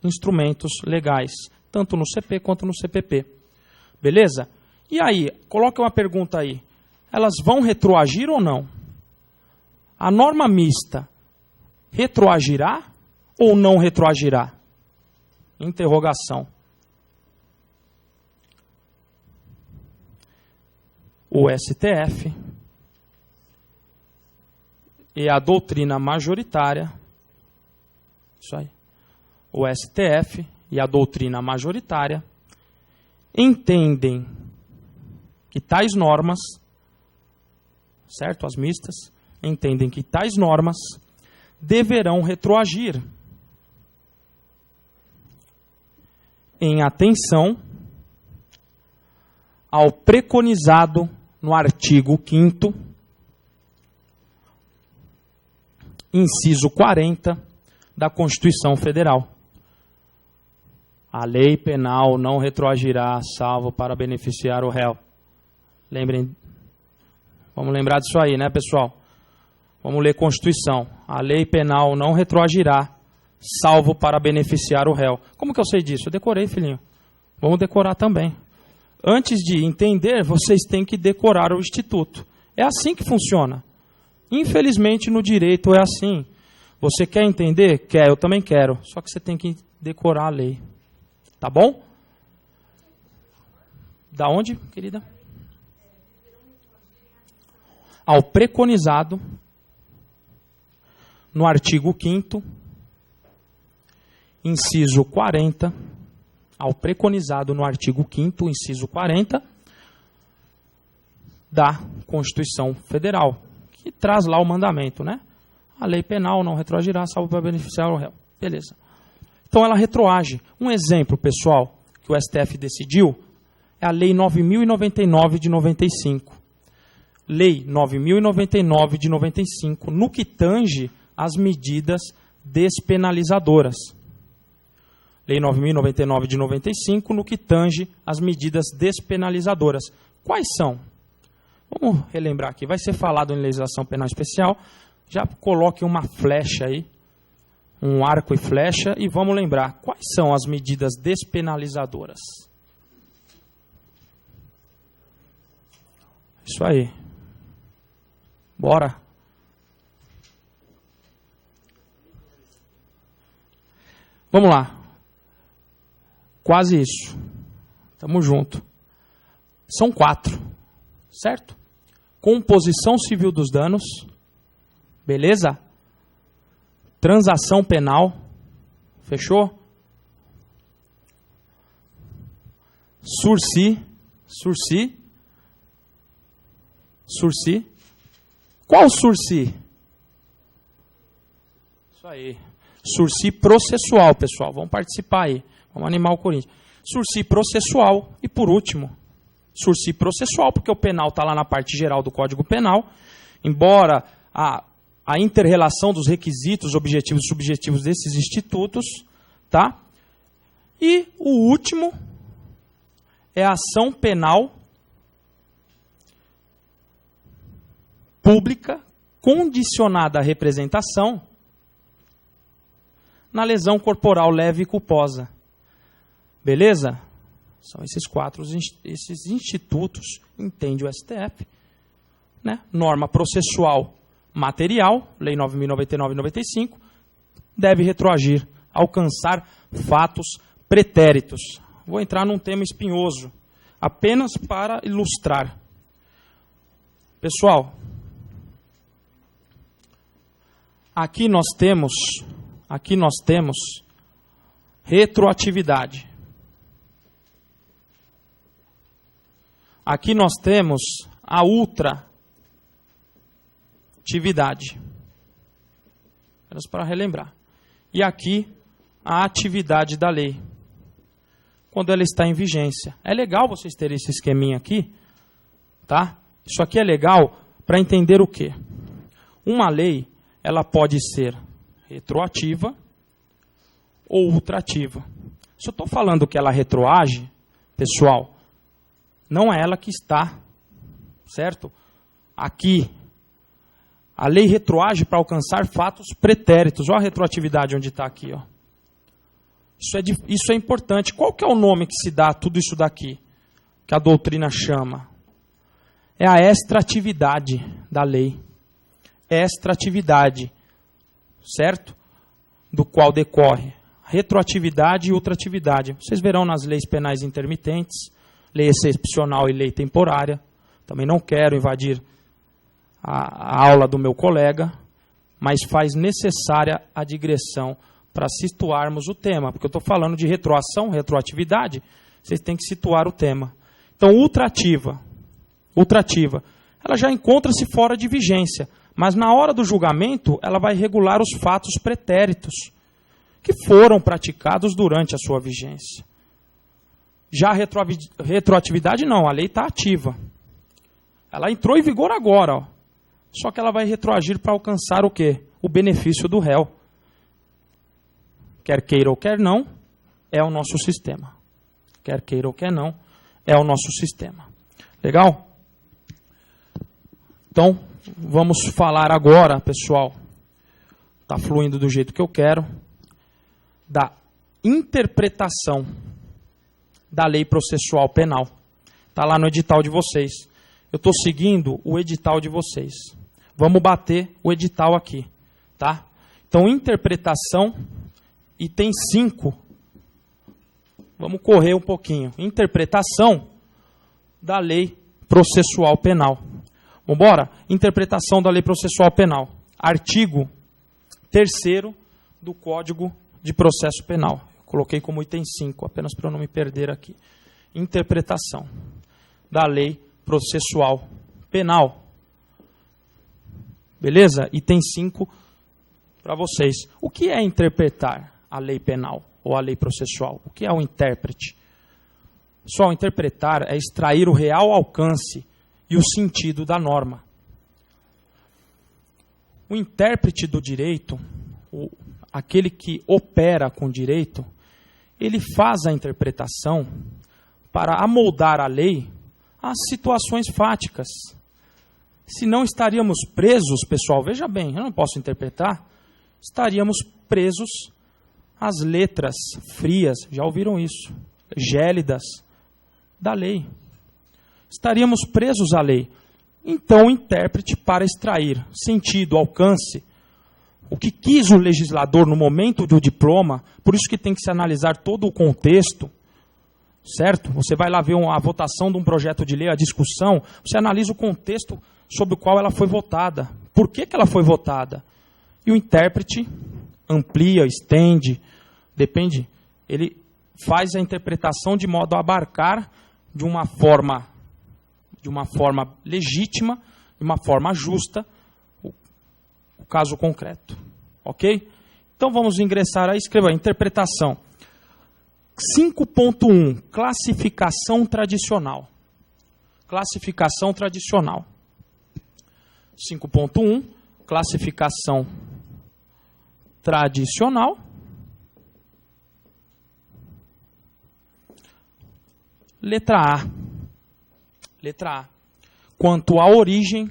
instrumentos legais, tanto no CP quanto no CPP. Beleza? E aí, coloca uma pergunta aí. Elas vão retroagir ou não? A norma mista retroagirá ou não retroagirá? Interrogação. O STF e a doutrina majoritária, isso aí, o STF e a doutrina majoritária entendem que tais normas, certo? As mistas, entendem que tais normas deverão retroagir em atenção ao preconizado no artigo 5º, inciso 40 da Constituição Federal. A lei penal não retroagirá, salvo para beneficiar o réu. Lembrem, vamos lembrar disso aí, né, pessoal? Vamos ler Constituição. A lei penal não retroagirá, salvo para beneficiar o réu. Como que eu sei disso? Eu decorei, filhinho. Vamos decorar também. Antes de entender, vocês têm que decorar o Instituto. É assim que funciona. Infelizmente, no direito é assim. Você quer entender? Quer, eu também quero. Só que você tem que decorar a lei. Tá bom? Da onde, querida? Ao preconizado no artigo 5º, inciso 40, ao preconizado no artigo 5º, inciso 40, da Constituição Federal, que traz lá o mandamento, né? A lei penal não retroagirá, salvo para beneficiar o réu. Beleza. Então ela retroage. Um exemplo, pessoal, que o STF decidiu, é a Lei 9.099 de 95. Lei 9.099 de 95, no que tange as medidas despenalizadoras. Lei 9.099 de 95, no que tange as medidas despenalizadoras. Quais são? Vamos relembrar aqui. Vai ser falado em legislação penal especial. Já coloque uma flecha aí, um arco e flecha, e vamos lembrar. Quais são as medidas despenalizadoras? Isso aí. Bora. Vamos lá. Quase isso. Tamo junto. São 4, certo? Composição civil dos danos. Beleza? Transação penal. Fechou? Sursi. Qual sursi? Isso aí. Sursi processual, pessoal. Vamos participar aí. Vamos animar o Corinthians. Sursi processual. E por último, sursi processual, porque o penal está lá na parte geral do Código Penal. Embora a inter-relação dos requisitos, objetivos e subjetivos desses institutos, tá? E o último é a ação penal pública condicionada à representação na lesão corporal leve e culposa. Beleza? São esses esses institutos, entende o STF, né? Norma processual material, Lei 9.099 e 95, deve retroagir, alcançar fatos pretéritos. Vou entrar num tema espinhoso, apenas para ilustrar. Pessoal, aqui nós temos retroatividade. Aqui nós temos a ultratividade. Apenas para relembrar. E aqui a atividade da lei, quando ela está em vigência. É legal vocês terem esse esqueminha aqui, tá? Isso aqui é legal para entender o quê? Uma lei, ela pode ser retroativa ou ultrativa. Se eu estou falando que ela retroage, pessoal, não é ela que está, certo? Aqui, a lei retroage para alcançar fatos pretéritos. Olha a retroatividade onde está aqui, ó. Isso é importante. Qual que é o nome que se dá a tudo isso daqui, que a doutrina chama? É a extratividade da lei. Extratividade, certo? Do qual decorre retroatividade e ultratividade. Vocês verão nas leis penais intermitentes, lei excepcional e lei temporária. Também não quero invadir a aula do meu colega, mas faz necessária a digressão para situarmos o tema, porque eu estou falando de retroação, retroatividade, vocês têm que situar o tema. Então, ultrativa, ela já encontra-se fora de vigência, mas na hora do julgamento, ela vai regular os fatos pretéritos que foram praticados durante a sua vigência. Já a retroatividade não, a lei está ativa. Ela entrou em vigor agora, ó. Só que ela vai retroagir para alcançar o quê? O benefício do réu. Quer queira ou quer não, é o nosso sistema. Quer queira ou quer não, é o nosso sistema. Legal? Então, vamos falar agora, pessoal, está fluindo do jeito que eu quero, da interpretação da lei processual penal. Está lá no edital de vocês. Eu estou seguindo o edital de vocês. Vamos bater o edital aqui, tá? Então, interpretação, item 5. Vamos correr um pouquinho. Interpretação da lei processual penal. Vamos embora? Interpretação da lei processual penal. Artigo 3º do Código de Processo Penal. Eu coloquei como item 5, apenas para eu não me perder aqui. Interpretação da lei processual penal. Beleza? Item 5 para vocês. O que é interpretar a lei penal ou a lei processual? O que é o intérprete? Só interpretar é extrair o real alcance e o sentido da norma. O intérprete do direito, aquele que opera com direito, ele faz a interpretação para amoldar a lei às situações fáticas. Se não estaríamos presos, pessoal, veja bem, eu não posso interpretar, estaríamos presos às letras frias, já ouviram isso, gélidas da lei. Estaríamos presos à lei. Então, o intérprete, para extrair sentido, alcance, o que quis o legislador no momento do diploma, por isso que tem que se analisar todo o contexto, certo? Você vai lá ver a votação de um projeto de lei, a discussão, você analisa o contexto sobre o qual ela foi votada. Por que ela foi votada? E o intérprete amplia, estende, depende, ele faz a interpretação de modo a abarcar de uma forma legítima, de uma forma justa, o caso concreto. Ok? Então vamos ingressar aí, escreva interpretação. 5.1, classificação tradicional. Classificação tradicional. 5.1, classificação tradicional. Letra A. Letra A. Quanto à origem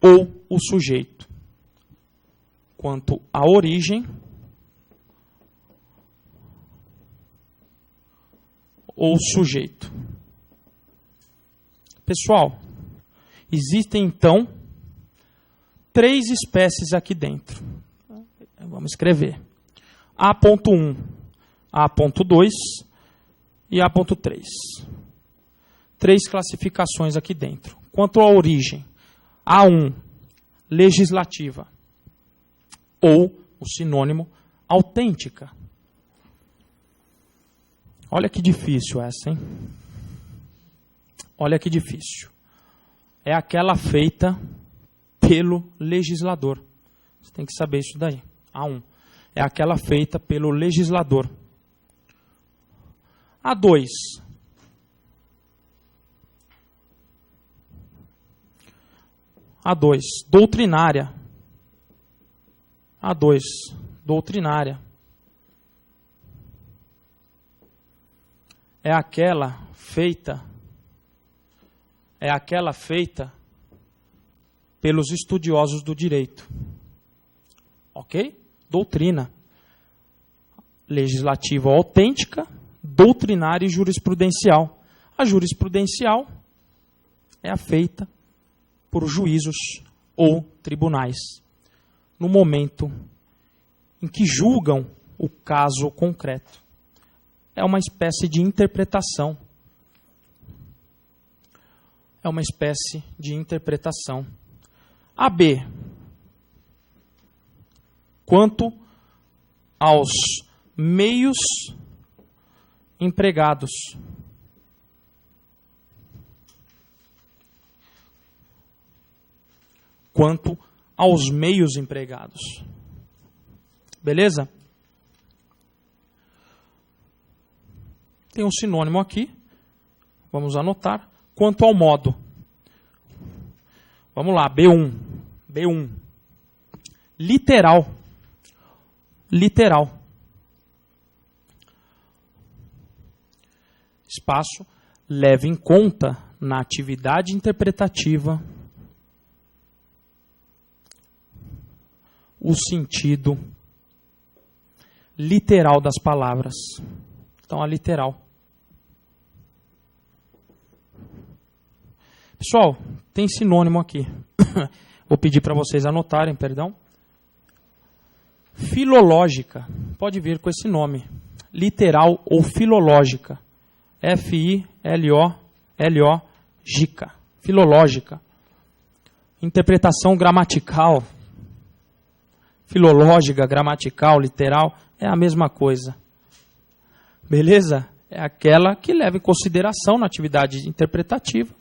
ou o sujeito. Quanto à origem ou sujeito. Pessoal, existem então 3 espécies aqui dentro. Vamos escrever. A.1, A.2 e A.3. 3 classificações aqui dentro. Quanto à origem, A1, legislativa, ou o sinônimo, autêntica. Olha que difícil essa, hein? Olha que difícil. É aquela feita pelo legislador. Você tem que saber isso daí. A1. É aquela feita pelo legislador. A2. A2. Doutrinária. A2. Doutrinária. É aquela feita pelos estudiosos do direito. Ok? Doutrina. Legislativa autêntica, doutrinária e jurisprudencial. A jurisprudencial é a feita por juízos ou tribunais, no momento em que julgam o caso concreto. É uma espécie de interpretação. É uma espécie de interpretação. A B. Quanto aos meios empregados. Quanto aos meios empregados. Beleza? Tem um sinônimo aqui. Vamos anotar. Quanto ao modo. Vamos lá, B1. B1. Literal. Literal. Espaço. Leve em conta na atividade interpretativa o sentido literal das palavras. Então, a literal. Pessoal, tem sinônimo aqui. Vou pedir para vocês anotarem, perdão. Filológica. Pode vir com esse nome. Literal ou filológica. F-I-L-O-L-O-Gica. Filológica. Interpretação gramatical. Filológica, gramatical, literal, é a mesma coisa. Beleza? É aquela que leva em consideração na atividade interpretativa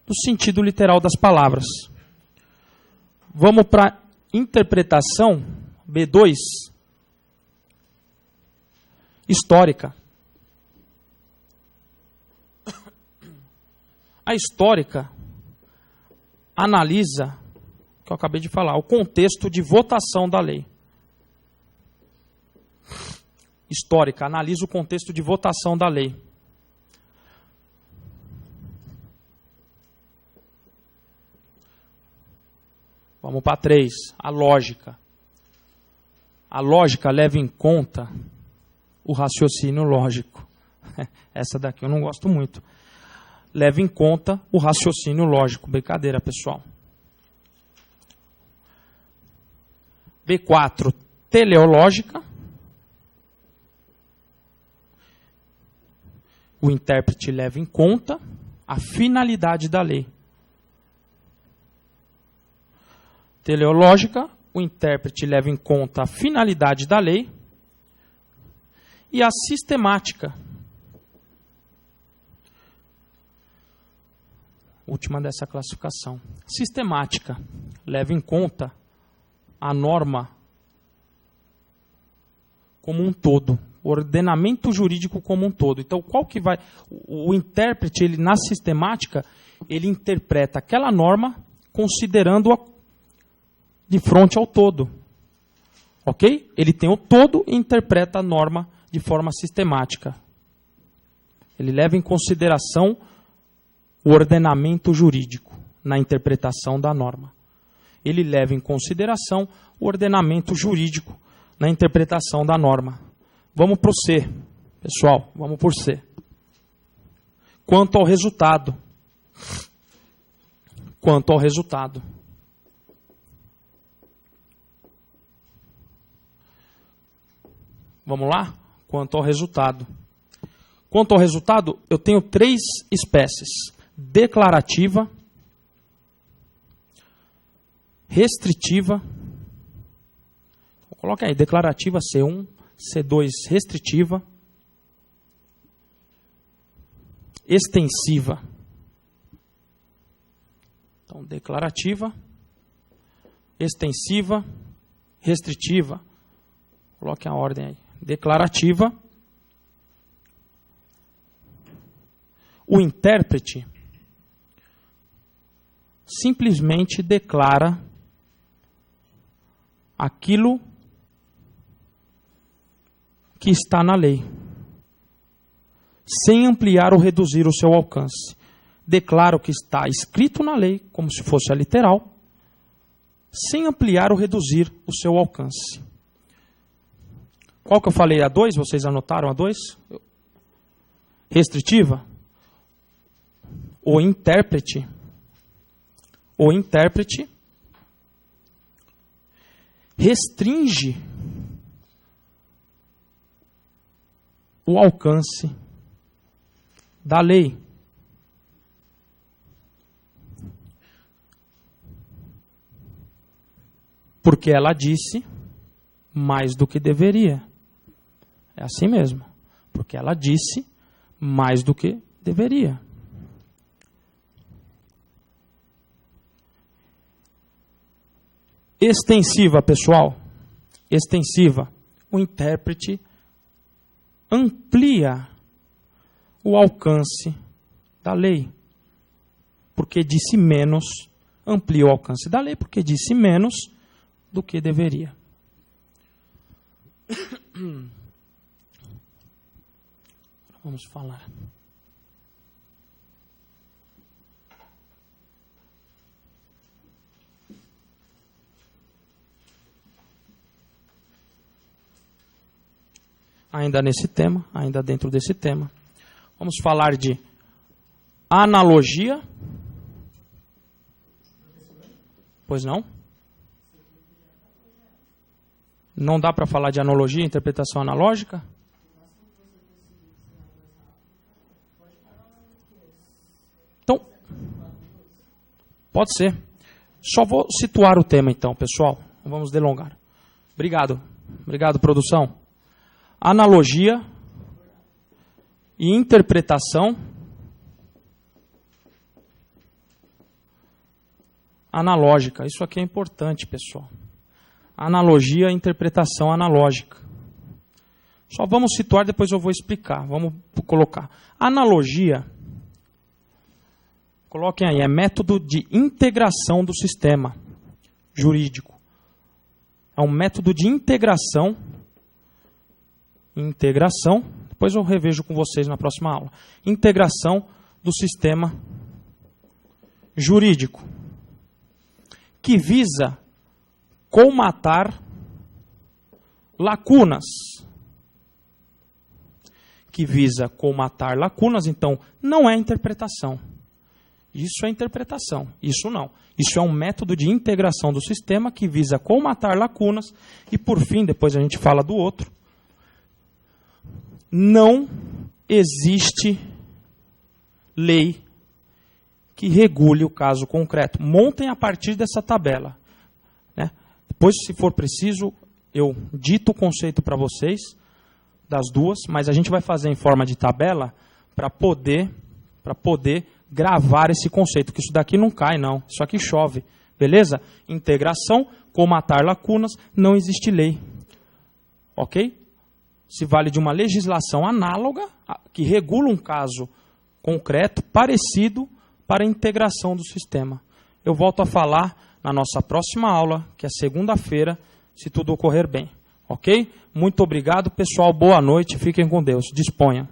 do sentido literal das palavras. Vamos para interpretação B2, histórica. A histórica analisa, que eu acabei de falar, o contexto de votação da lei. Histórica, analisa o contexto de votação da lei. Vamos para 3, a lógica. A lógica leva em conta o raciocínio lógico. Essa daqui eu não gosto muito. Leva em conta o raciocínio lógico. Brincadeira, pessoal. B4, teleológica. O intérprete leva em conta a finalidade da lei. Teleológica, o intérprete leva em conta a finalidade da lei. E a sistemática. Última dessa classificação. Sistemática leva em conta a norma como um todo, o ordenamento jurídico como um todo. Então, qual que vai... O intérprete, ele, na sistemática, ele interpreta aquela norma considerando-a de frente ao todo. Ok? Ele tem o todo e interpreta a norma de forma sistemática. Ele leva em consideração o ordenamento jurídico na interpretação da norma. Ele leva em consideração o ordenamento jurídico na interpretação da norma. Vamos para o C, pessoal, vamos por C. Quanto ao resultado. Quanto ao resultado. Vamos lá? Quanto ao resultado. Quanto ao resultado, eu tenho 3 espécies. Declarativa, restritiva, coloca aí, declarativa C1, C2 restritiva, extensiva. Então, declarativa, extensiva, restritiva. Coloque a ordem aí. Declarativa. O intérprete simplesmente declara aquilo que está na lei, sem ampliar ou reduzir o seu alcance. Declara o que está escrito na lei, como se fosse a literal, sem ampliar ou reduzir o seu alcance. Qual que eu falei? A 2? Vocês anotaram a 2? Restritiva? O intérprete restringe o alcance da lei. Porque ela disse mais do que deveria. É assim mesmo. Porque ela disse mais do que deveria. Extensiva, pessoal. Extensiva. O intérprete amplia o alcance da lei. Porque disse menos, amplia o alcance da lei, porque disse menos do que deveria. Vamos falar. Ainda nesse tema, ainda dentro desse tema, vamos falar de analogia. Pois não? Não dá para falar de analogia, interpretação analógica? Então, pode ser. Só vou situar o tema então, pessoal. Não vamos delongar. Obrigado. Obrigado, produção. Analogia e interpretação analógica. Isso aqui é importante, pessoal. Analogia e interpretação analógica. Só vamos situar, depois eu vou explicar. Vamos colocar. Analogia, coloquem aí, é método de integração do sistema jurídico. É um método de integração, depois eu revejo com vocês na próxima aula. Integração do sistema jurídico, que visa colmatar lacunas. Então, não é interpretação. Isso é interpretação, isso não. Isso é um método de integração do sistema que visa colmatar lacunas e, por fim, depois a gente fala do outro, não existe lei que regule o caso concreto. Montem a partir dessa tabela. Né? Depois, se for preciso, eu dito o conceito para vocês, das duas, mas a gente vai fazer em forma de tabela para poder gravar esse conceito, que isso daqui não cai, não. Isso aqui chove. Beleza? Integração, colmatar lacunas, não existe lei. Ok? se vale de uma legislação análoga, que regula um caso concreto, parecido, para a integração do sistema. Eu volto a falar na nossa próxima aula, que é segunda-feira, se tudo ocorrer bem. Ok? Muito obrigado, pessoal. Boa noite. Fiquem com Deus. Disponha.